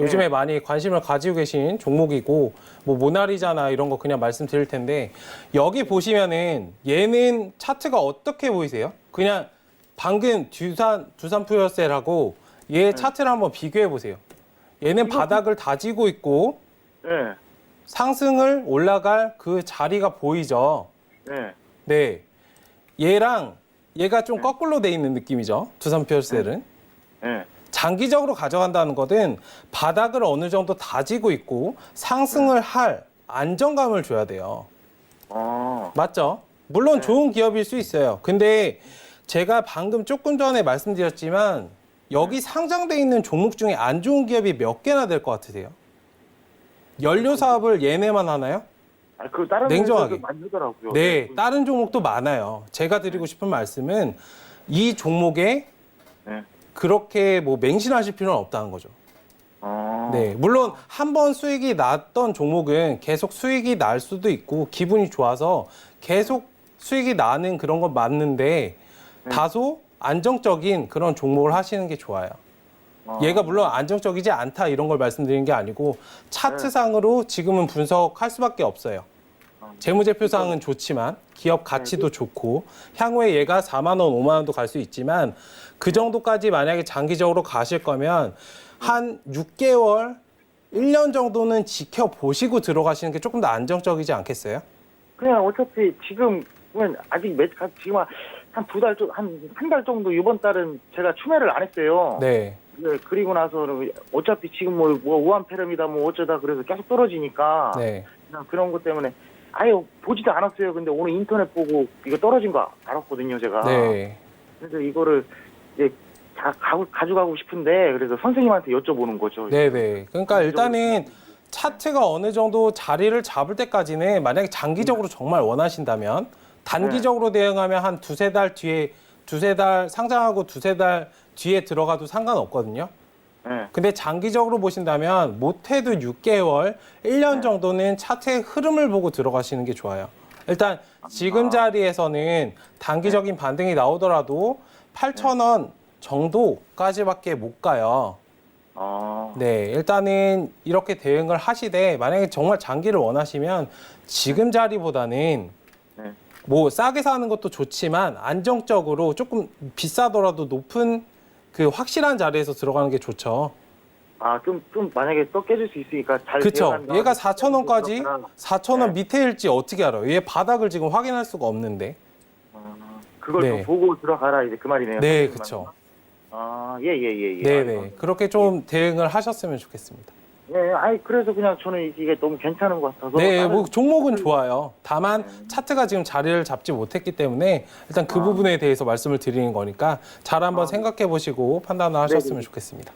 요즘에 많이 관심을 가지고 계신 종목이고 뭐 모나리자나 이런 거 그냥 말씀드릴 텐데 여기 보시면은 얘는 차트가 어떻게 보이세요? 그냥 방금 두산 퓨어셀하고 얘 차트를 한번 비교해 보세요. 얘는 바닥을 다지고 있고 상승을 올라갈 그 자리가 보이죠. 네. 얘랑 얘가 좀 거꾸로 돼 있는 느낌이죠. 두산퓨얼셀은. 네. 장기적으로 가져간다는 것은 바닥을 어느 정도 다지고 있고 상승을 할 안정감을 줘야 돼요. 맞죠? 물론 좋은 기업일 수 있어요. 근데 제가 방금 조금 전에 말씀드렸지만 여기 상장돼 있는 종목 중에 안 좋은 기업이 몇 개나 될 것 같으세요? 연료 사업을 얘네만 하나요? 그 다른 냉정하게. 많이 하더라고요. 네, 다른 종목도 많아요. 제가 드리고 싶은 말씀은 이 종목에 네. 그렇게 뭐 맹신하실 필요는 없다는 거죠. 네, 물론 한 번 수익이 났던 종목은 계속 수익이 날 수도 있고 기분이 좋아서 계속 수익이 나는 그런 건 맞는데 다소 안정적인 그런 종목을 하시는 게 좋아요. 얘가 물론 안정적이지 않다 이런 걸 말씀드리는 게 아니고 차트상으로 지금은 분석할 수밖에 없어요. 재무제표상은 좋지만 기업 가치도 좋고 향후에 얘가 4만 원, 5만 원도 갈 수 있지만 그 정도까지 만약에 장기적으로 가실 거면 한 6개월, 1년 정도는 지켜보시고 들어가시는 게 조금 더 안정적이지 않겠어요? 그냥 어차피 지금은 아직 지금 한 두 달, 한 달 정도 이번 달은 제가 추매를 안 했어요. 네. 네, 그리고 나서는 어차피 지금 뭐 우한폐렴이다 뭐 어쩌다 그래서 계속 떨어지니까 네. 그냥 그런 것 때문에 아예 보지도 않았어요. 근데 오늘 인터넷 보고 이거 떨어진 거 알았거든요, 제가. 네. 그래서 이거를 이제 다 가져가고 싶은데 그래서 선생님한테 여쭤보는 거죠. 네네. 그러니까 일단은 차트가 어느 정도 자리를 잡을 때까지는 만약에 장기적으로 정말 원하신다면 단기적으로 대응하면 한 두세 달 뒤에 두세 달 상장하고 두세 달 뒤에 들어가도 상관없거든요. 네. 근데 장기적으로 보신다면 못해도 6개월, 1년 정도는 차트의 흐름을 보고 들어가시는 게 좋아요. 일단 지금 자리에서는 단기적인 반등이 나오더라도 8,000원 정도까지밖에 못 가요. 네, 일단은 이렇게 대응을 하시되 만약에 정말 장기를 원하시면 지금 자리보다는 네. 뭐 싸게 사는 것도 좋지만 안정적으로 조금 비싸더라도 높은 그 확실한 자리에서 들어가는 게 좋죠. 좀 만약에 또 깨질 수 있으니까 잘 그렇죠. 대응한다. 얘가 4,000원까지 그렇구나. 4,000원 네. 밑에일지 어떻게 알아요? 얘 바닥을 지금 확인할 수가 없는데. 그걸 네. 좀 보고 들어가라 이제 그 말이네요. 네, 선생님 그렇죠. 말씀. 예. 네네. 그렇게 좀 대응을 하셨으면 좋겠습니다. 네, 그래서 그냥 저는 이게 너무 괜찮은 것 같아서. 네, 다른- 뭐 종목은 좋아요. 다만 차트가 지금 자리를 잡지 못했기 때문에 일단 그 부분에 대해서 말씀을 드리는 거니까 잘 한번 생각해 보시고 판단을 하셨으면 좋겠습니다.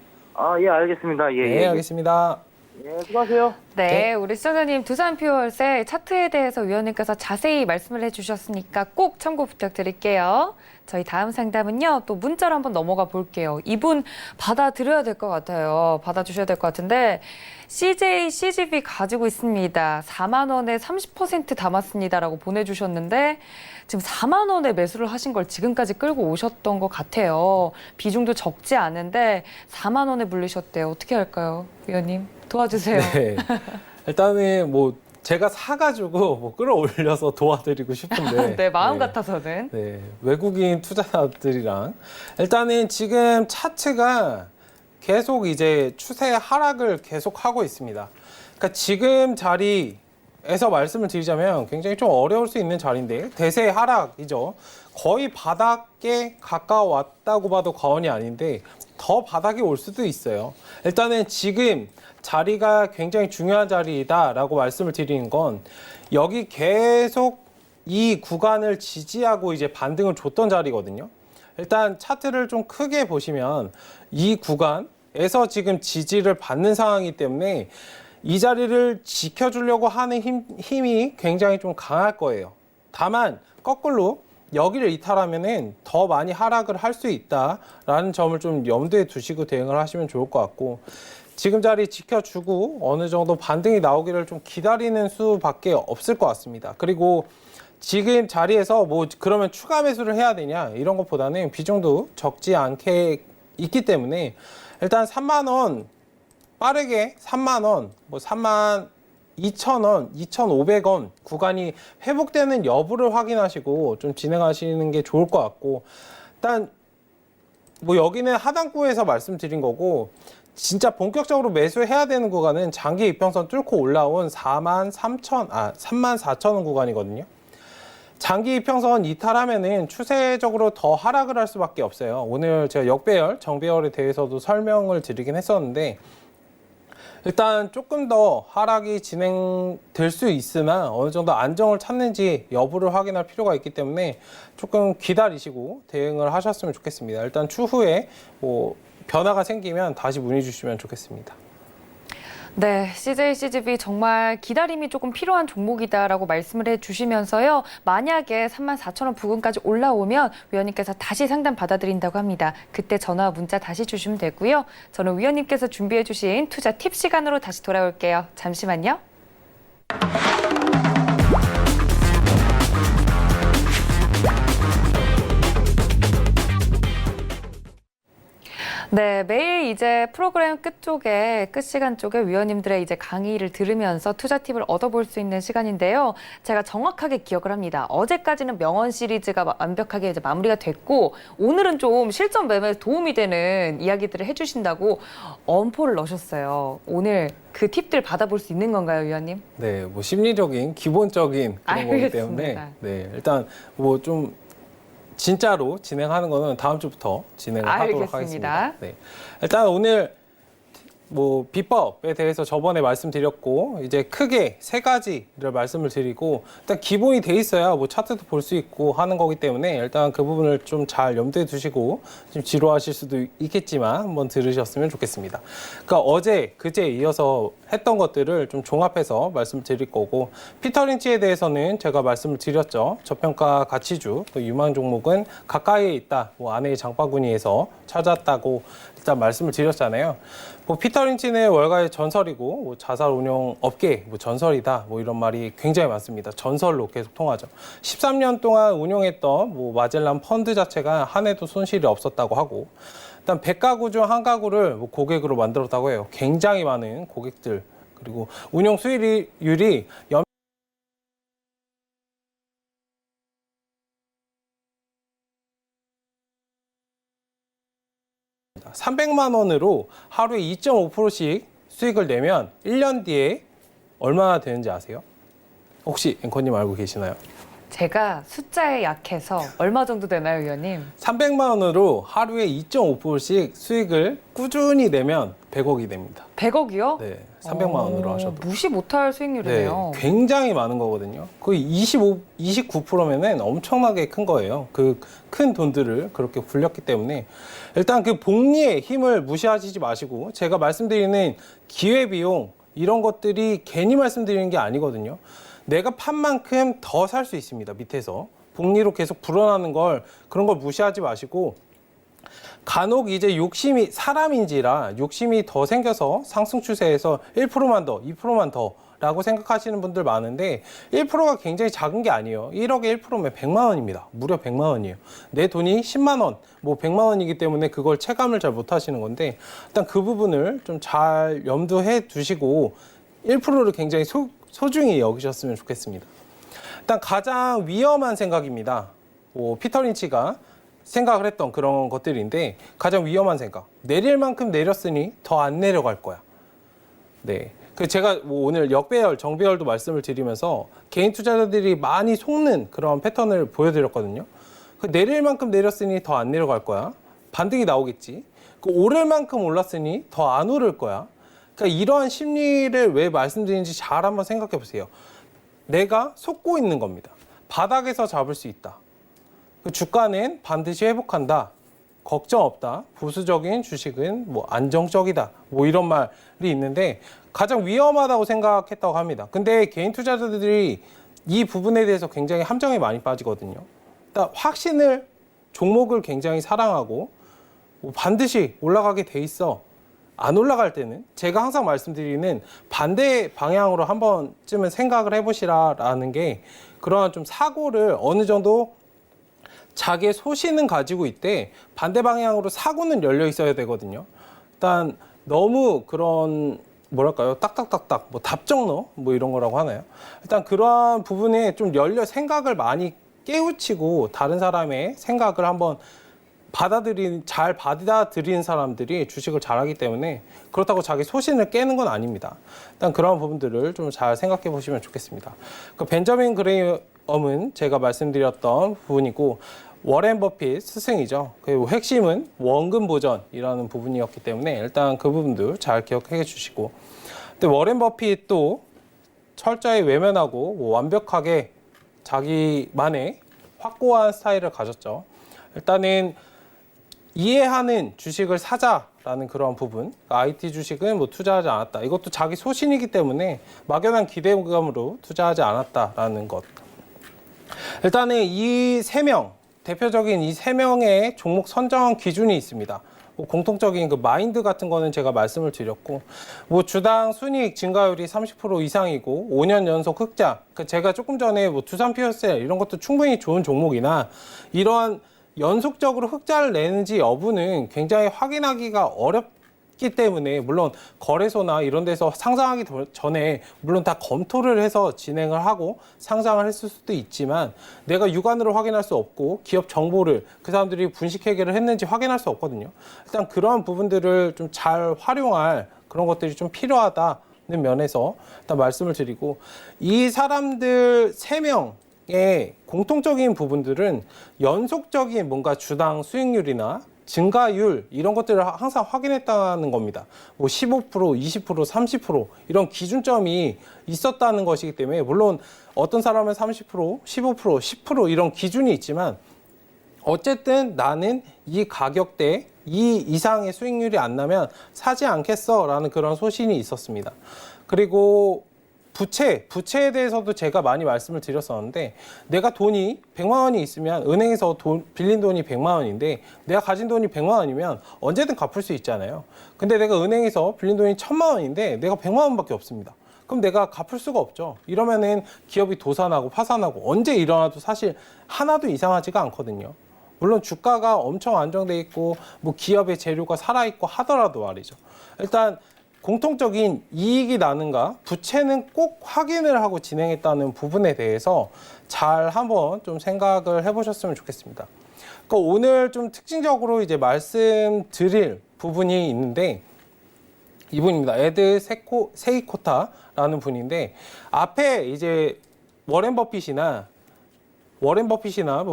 예, 알겠습니다. 예, 네, 예. 알겠습니다. 예, 수고하세요. 네, 우리 시청자님 두산퓨얼셀 차트에 대해서 위원님께서 자세히 말씀을 해주셨으니까 꼭 참고 부탁드릴게요. 저희 다음 상담은요, 또 문자로 한번 넘어가 볼게요. 이분 받아들여야 될 것 같아요. 받아주셔야 될 것 같은데 CJ, CGV 가지고 있습니다. 4만 원에 30% 담았습니다라고 보내주셨는데 지금 4만 원에 매수를 하신 걸 지금까지 끌고 오셨던 것 같아요. 비중도 적지 않은데 4만 원에 물리셨대요. 어떻게 할까요, 위원님? 도와주세요. 네. 일단은 뭐 제가 사가지고 뭐 끌어올려서 도와드리고 싶은데. 네, 마음 네. 같아서는. 네, 외국인 투자자들이랑 일단은 지금 차트가 계속 이제 추세 하락을 계속 하고 있습니다. 그러니까 지금 자리에서 말씀을 드리자면 굉장히 좀 어려울 수 있는 자리인데 대세 하락이죠. 거의 바닥에 가까웠다고 봐도 과언이 아닌데 더 바닥이 올 수도 있어요. 일단은 지금 자리가 굉장히 중요한 자리다라고 말씀을 드리는 건 여기 계속 이 구간을 지지하고 이제 반등을 줬던 자리거든요. 일단 차트를 좀 크게 보시면 이 구간에서 지금 지지를 받는 상황이기 때문에 이 자리를 지켜주려고 하는 힘이 굉장히 좀 강할 거예요. 다만 거꾸로 여기를 이탈하면은 더 많이 하락을 할 수 있다라는 점을 좀 염두에 두시고 대응을 하시면 좋을 것 같고 지금 자리 지켜주고 어느 정도 반등이 나오기를 좀 기다리는 수밖에 없을 것 같습니다. 그리고 지금 자리에서 뭐 그러면 추가 매수를 해야 되냐 이런 것보다는 비중도 적지 않게 있기 때문에 일단 3만 원 빠르게 3만 원, 뭐 3만 2,000원, 2,500원 구간이 회복되는 여부를 확인하시고 좀 진행하시는 게 좋을 것 같고 일단 뭐 여기는 하단구에서 말씀드린 거고 진짜 본격적으로 매수해야 되는 구간은 장기 이평선 뚫고 올라온 3만 4천 원 구간이거든요. 장기 이평선 이탈하면은 추세적으로 더 하락을 할 수밖에 없어요. 오늘 제가 역배열, 정배열에 대해서도 설명을 드리긴 했었는데 일단 조금 더 하락이 진행될 수 있으나 어느 정도 안정을 찾는지 여부를 확인할 필요가 있기 때문에 조금 기다리시고 대응을 하셨으면 좋겠습니다. 일단 추후에 뭐 변화가 생기면 다시 문의 주시면 좋겠습니다. 네, CJCGV 정말 기다림이 조금 필요한 종목이다라고 말씀을 해주시면서요. 만약에 34,000원 부근까지 올라오면 위원님께서 다시 상담 받아드린다고 합니다. 그때 전화 문자 다시 주시면 되고요. 저는 위원님께서 준비해 주신 투자 팁 시간으로 다시 돌아올게요. 잠시만요. 네, 매일 이제 프로그램 끝 시간 쪽에 위원님들의 이제 강의를 들으면서 투자 팁을 얻어볼 수 있는 시간인데요. 제가 정확하게 기억을 합니다. 어제까지는 명언 시리즈가 완벽하게 이제 마무리가 됐고, 오늘은 좀 실전 매매에 도움이 되는 이야기들을 해주신다고 엄포를 넣으셨어요. 오늘 그 팁들 받아볼 수 있는 건가요, 위원님? 네, 뭐 심리적인 기본적인 그런 거기 때문에 알겠습니다. 네, 일단 뭐 좀 진짜로 진행하는 거는 다음 주부터 진행을 하도록 알겠습니다. 하겠습니다. 네. 일단 오늘 뭐 비법에 대해서 저번에 말씀드렸고 이제 크게 세 가지를 말씀을 드리고 일단 기본이 돼 있어야 뭐 차트도 볼 수 있고 하는 거기 때문에 일단 그 부분을 좀 잘 염두에 두시고 좀 지루하실 수도 있겠지만 한번 들으셨으면 좋겠습니다. 그러니까 어제 그제 이어서 했던 것들을 좀 종합해서 말씀드릴 거고 피터 린치에 대해서는 제가 말씀을 드렸죠. 저평가 가치주 또 유망 종목은 가까이에 있다. 뭐 안의 장바구니에서 찾았다고 일단 말씀을 드렸잖아요. 뭐 피터 린치는 월가의 전설이고 뭐 자산 운용 업계 뭐 전설이다 뭐 이런 말이 굉장히 많습니다. 전설로 계속 통하죠. 13년 동안 운용했던 뭐 마젤란 펀드 자체가 한 해도 손실이 없었다고 하고 일단 100가구 중 한 가구를 뭐 고객으로 만들었다고 해요. 굉장히 많은 고객들 그리고 운용 수익률이 300만 원으로 하루에 2.5%씩 수익을 내면 1년 뒤에 얼마나 되는지 아세요? 혹시 앵커님 알고 계시나요? 제가 숫자에 약해서 얼마 정도 되나요, 위원님? 300만 원으로 하루에 2.5%씩 수익을 꾸준히 내면 100억이 됩니다. 100억이요? 네, 300만 원으로 하셔도. 무시 못할 네, 수익률이네요. 굉장히 많은 거거든요. 거의 29%면은 엄청나게 큰 거예요. 그 큰 돈들을 그렇게 굴렸기 때문에 일단 그 복리의 힘을 무시하시지 마시고 제가 말씀드리는 기회비용 이런 것들이 괜히 말씀드리는 게 아니거든요. 내가 판 만큼 더 살 수 있습니다. 밑에서. 복리로 계속 불어나는 걸 그런 걸 무시하지 마시고 간혹 이제 욕심이 사람인지라 욕심이 더 생겨서 상승 추세에서 1%만 더, 2%만 더 라고 생각하시는 분들 많은데 1%가 굉장히 작은 게 아니에요. 1억에 1%면 100만 원입니다. 무려 100만 원이에요. 내 돈이 10만 원, 뭐 100만 원이기 때문에 그걸 체감을 잘 못 하시는 건데 일단 그 부분을 좀 잘 염두해 두시고 1%를 굉장히 소중히 여기셨으면 좋겠습니다. 일단 가장 위험한 생각입니다. 피터 린치가 생각을 했던 그런 것들인데 가장 위험한 생각. 내릴 만큼 내렸으니 더 안 내려갈 거야. 네. 그 제가 뭐 오늘 역배열, 정배열도 말씀을 드리면서 개인 투자자들이 많이 속는 그런 패턴을 보여드렸거든요. 그 내릴 만큼 내렸으니 더 안 내려갈 거야. 반등이 나오겠지. 그 오를 만큼 올랐으니 더 안 오를 거야. 그러니까 이러한 심리를 왜 말씀드리는지 잘 한번 생각해 보세요. 내가 속고 있는 겁니다. 바닥에서 잡을 수 있다. 그 주가는 반드시 회복한다. 걱정 없다. 보수적인 주식은 뭐 안정적이다. 뭐 이런 말이 있는데 가장 위험하다고 생각했다고 합니다. 근데 개인 투자자들이 이 부분에 대해서 굉장히 함정에 많이 빠지거든요. 일단 확신을 종목을 굉장히 사랑하고 뭐 반드시 올라가게 돼 있어. 안 올라갈 때는 제가 항상 말씀드리는 반대 방향으로 한 번쯤은 생각을 해보시라라는 게 그러한 좀 사고를 어느 정도 자기의 소신은 가지고 있대 반대 방향으로 사고는 열려 있어야 되거든요. 일단 너무 그런 뭐랄까요 딱딱딱딱 뭐 답정너 뭐 이런 거라고 하나요? 일단 그러한 부분에 좀 생각을 많이 깨우치고 다른 사람의 생각을 한번 잘 받아들이는 사람들이 주식을 잘하기 때문에 그렇다고 자기 소신을 깨는 건 아닙니다. 일단 그런 부분들을 좀 잘 생각해 보시면 좋겠습니다. 벤저민 점은 제가 말씀드렸던 부분이고 워렌 버핏 스승이죠. 그리고 핵심은 원금 보전이라는 부분이었기 때문에 일단 그 부분도 잘 기억해 주시고, 근데 워렌 버핏도 철저히 외면하고 완벽하게 자기만의 확고한 스타일을 가졌죠. 일단은 이해하는 주식을 사자라는 그런 부분, IT 주식은 투자하지 않았다. 이것도 자기 소신이기 때문에 막연한 기대감으로 투자하지 않았다라는 것. 일단은 이 3명, 대표적인 이 3명의 종목 선정 기준이 있습니다. 공통적인 그 마인드 같은 거는 제가 말씀을 드렸고, 주당 순이익 증가율이 30% 이상이고 5년 연속 흑자, 제가 조금 전에 두산 피어셀 이런 것도 충분히 좋은 종목이나 이러한 연속적으로 흑자를 내는지 여부는 굉장히 확인하기가 어렵기 때문에, 물론 거래소나 이런 데서 상장하기 전에 물론 다 검토를 해서 진행을 하고 상장을 했을 수도 있지만 내가 육안으로 확인할 수 없고 기업 정보를 그 사람들이 분식회계를 했는지 확인할 수 없거든요. 일단 그런 부분들을 좀 잘 활용할 그런 것들이 좀 필요하다는 면에서 일단 말씀을 드리고, 이 사람들 3명의 공통적인 부분들은 연속적인 뭔가 주당 수익률이나 증가율 이런 것들을 항상 확인했다는 겁니다. 15%, 20%, 30% 이런 기준점이 있었다는 것이기 때문에, 물론 어떤 사람은 30%, 15%, 10% 이런 기준이 있지만 어쨌든 나는 이 가격대 이 이상의 수익률이 안 나면 사지 않겠어 라는 그런 소신이 있었습니다. 그리고 부채에 대해서도 제가 많이 말씀을 드렸었는데, 내가 돈이 100만 원이 있으면 은행에서 빌린 돈이 100만 원인데 내가 가진 돈이 100만 원이면 언제든 갚을 수 있잖아요. 근데 내가 은행에서 빌린 돈이 1000만 원인데 내가 100만 원밖에 없습니다. 그럼 내가 갚을 수가 없죠. 이러면은 기업이 도산하고 파산하고 언제 일어나도 사실 하나도 이상하지가 않거든요. 물론 주가가 엄청 안정돼 있고 기업의 재료가 살아있고 하더라도 말이죠. 일단 공통적인 이익이 나는가, 부채는 꼭 확인을 하고 진행했다는 부분에 대해서 잘 한번 좀 생각을 해보셨으면 좋겠습니다. 그러니까 오늘 좀 특징적으로 이제 말씀드릴 부분이 있는데, 이분입니다. 에드 세이코타라는 분인데, 앞에 이제 워렌 버핏이나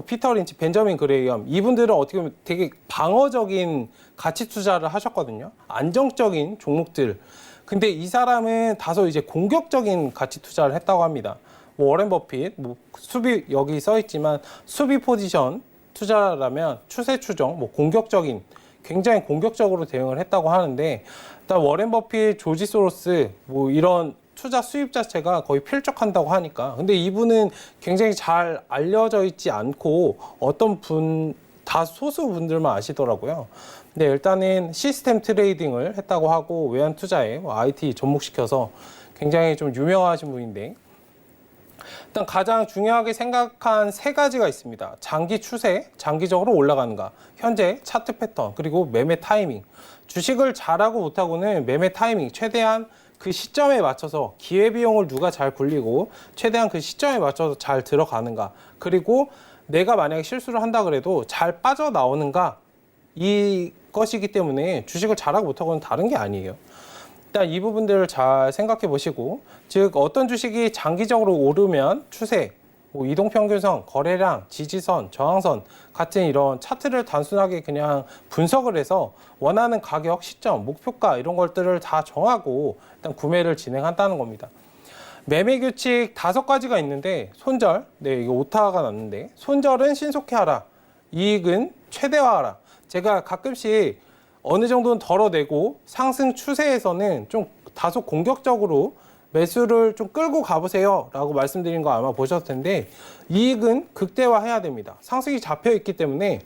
피터 린치, 벤저민 그레이엄, 이분들은 어떻게 보면 되게 방어적인 가치 투자를 하셨거든요. 안정적인 종목들. 근데 이 사람은 다소 이제 공격적인 가치 투자를 했다고 합니다. 워렌 버핏, 수비, 여기 써 있지만 수비 포지션 투자라면 추세 추정, 공격적인, 굉장히 공격적으로 대응을 했다고 하는데, 일단 워렌 버핏, 조지 소로스, 이런 투자 수입 자체가 거의 필적한다고 하니까. 근데 이분은 굉장히 잘 알려져 있지 않고 어떤 소수 분들만 아시더라고요. 근데 일단은 시스템 트레이딩을 했다고 하고 외환 투자에 IT 접목시켜서 굉장히 좀 유명하신 분인데, 일단 가장 중요하게 생각한 3가지가 있습니다. 장기 추세, 장기적으로 올라가는가, 현재 차트 패턴, 그리고 매매 타이밍. 주식을 잘하고 못하고는 매매 타이밍, 최대한 그 시점에 맞춰서 기회비용을 누가 잘 굴리고 최대한 그 시점에 맞춰서 잘 들어가는가, 그리고 내가 만약에 실수를 한다 그래도 잘 빠져나오는가, 이것이기 때문에 주식을 잘하고 못하고는 다른 게 아니에요. 일단 이 부분들을 잘 생각해 보시고, 즉 어떤 주식이 장기적으로 오르면 추세, 이동평균선, 거래량, 지지선, 저항선 같은 이런 차트를 단순하게 그냥 분석을 해서 원하는 가격, 시점, 목표가 이런 것들을 다 정하고 일단 구매를 진행한다는 겁니다. 매매 규칙 5가지가 있는데, 손절, 이거 오타가 났는데, 손절은 신속히 하라, 이익은 최대화하라. 제가 가끔씩 어느 정도는 덜어내고 상승 추세에서는 좀 다소 공격적으로 매수를 좀 끌고 가보세요 라고 말씀드린 거 아마 보셨을 텐데, 이익은 극대화해야 됩니다. 상승이 잡혀 있기 때문에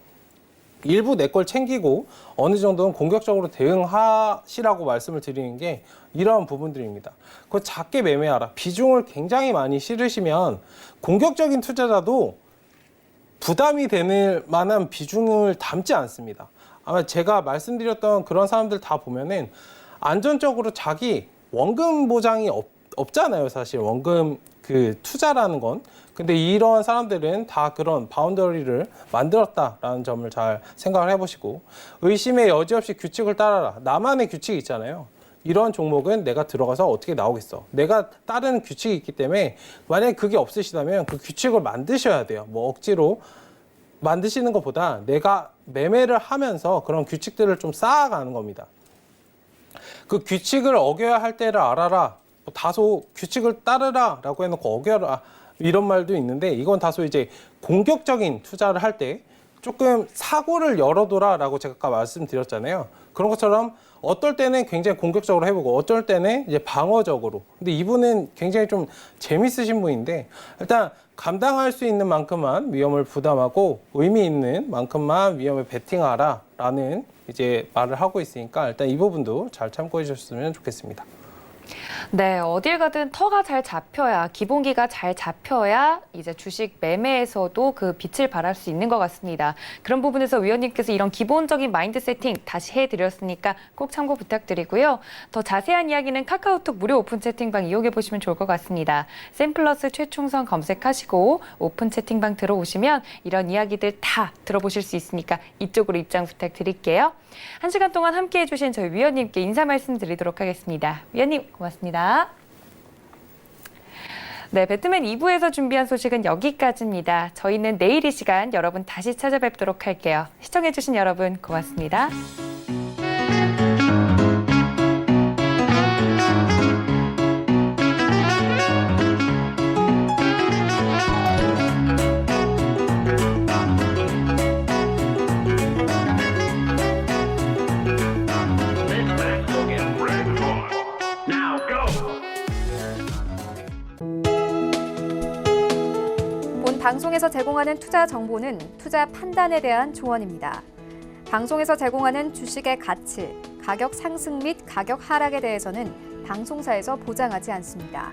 일부 내 걸 챙기고 어느 정도는 공격적으로 대응하시라고 말씀을 드리는 게 이러한 부분들입니다. 그거 작게 매매하라. 비중을 굉장히 많이 실으시면 공격적인 투자자도 부담이 되는 만한 비중을 담지 않습니다. 아마 제가 말씀드렸던 그런 사람들 다 보면은 안전적으로 자기 원금 보장이 없잖아요. 사실 원금 투자라는 건. 근데 이런 사람들은 다 그런 바운더리를 만들었다라는 점을 잘 생각을 해보시고, 의심의 여지 없이 규칙을 따라라. 나만의 규칙이 있잖아요. 이러한 종목은 내가 들어가서 어떻게 나오겠어. 내가 따르는 규칙이 있기 때문에 만약에 그게 없으시다면 그 규칙을 만드셔야 돼요. 뭐 억지로 만드시는 것보다 내가 매매를 하면서 그런 규칙들을 좀 쌓아가는 겁니다. 그 규칙을 어겨야 할 때를 알아라. 뭐 다소 규칙을 따르라 라고 해놓고 어겨라. 이런 말도 있는데 이건 다소 이제 공격적인 투자를 할 때 조금 사고를 열어둬라 라고 제가 아까 말씀드렸잖아요. 그런 것처럼 어떨 때는 굉장히 공격적으로 해보고 어쩔 때는 이제 방어적으로. 근데 이분은 굉장히 좀 재밌으신 분인데 일단 감당할 수 있는 만큼만 위험을 부담하고 의미 있는 만큼만 위험을 베팅하라 라는 이제 말을 하고 있으니까 일단 이 부분도 잘 참고해 주셨으면 좋겠습니다. 네, 어딜 가든 터가 잘 잡혀야, 기본기가 잘 잡혀야 이제 주식 매매에서도 그 빛을 발할 수 있는 것 같습니다. 그런 부분에서 위원님께서 이런 기본적인 마인드 세팅 다시 해드렸으니까 꼭 참고 부탁드리고요. 더 자세한 이야기는 카카오톡 무료 오픈 채팅방 이용해 보시면 좋을 것 같습니다. 샘플러스 최충성 검색하시고 오픈 채팅방 들어오시면 이런 이야기들 다 들어보실 수 있으니까 이쪽으로 입장 부탁드릴게요. 1시간 동안 함께해 주신 저희 위원님께 인사 말씀드리도록 하겠습니다. 위원님 고맙습니다. 네, 배트맨 2부에서 준비한 소식은 여기까지입니다. 저희는 내일 이 시간 여러분 다시 찾아뵙도록 할게요. 시청해 주신 여러분 고맙습니다. 본 방송에서 제공하는 투자 정보는 투자 판단에 대한 조언입니다. 방송에서 제공하는 주식의 가치, 가격 상승 및 가격 하락에 대해서는 방송사에서 보장하지 않습니다.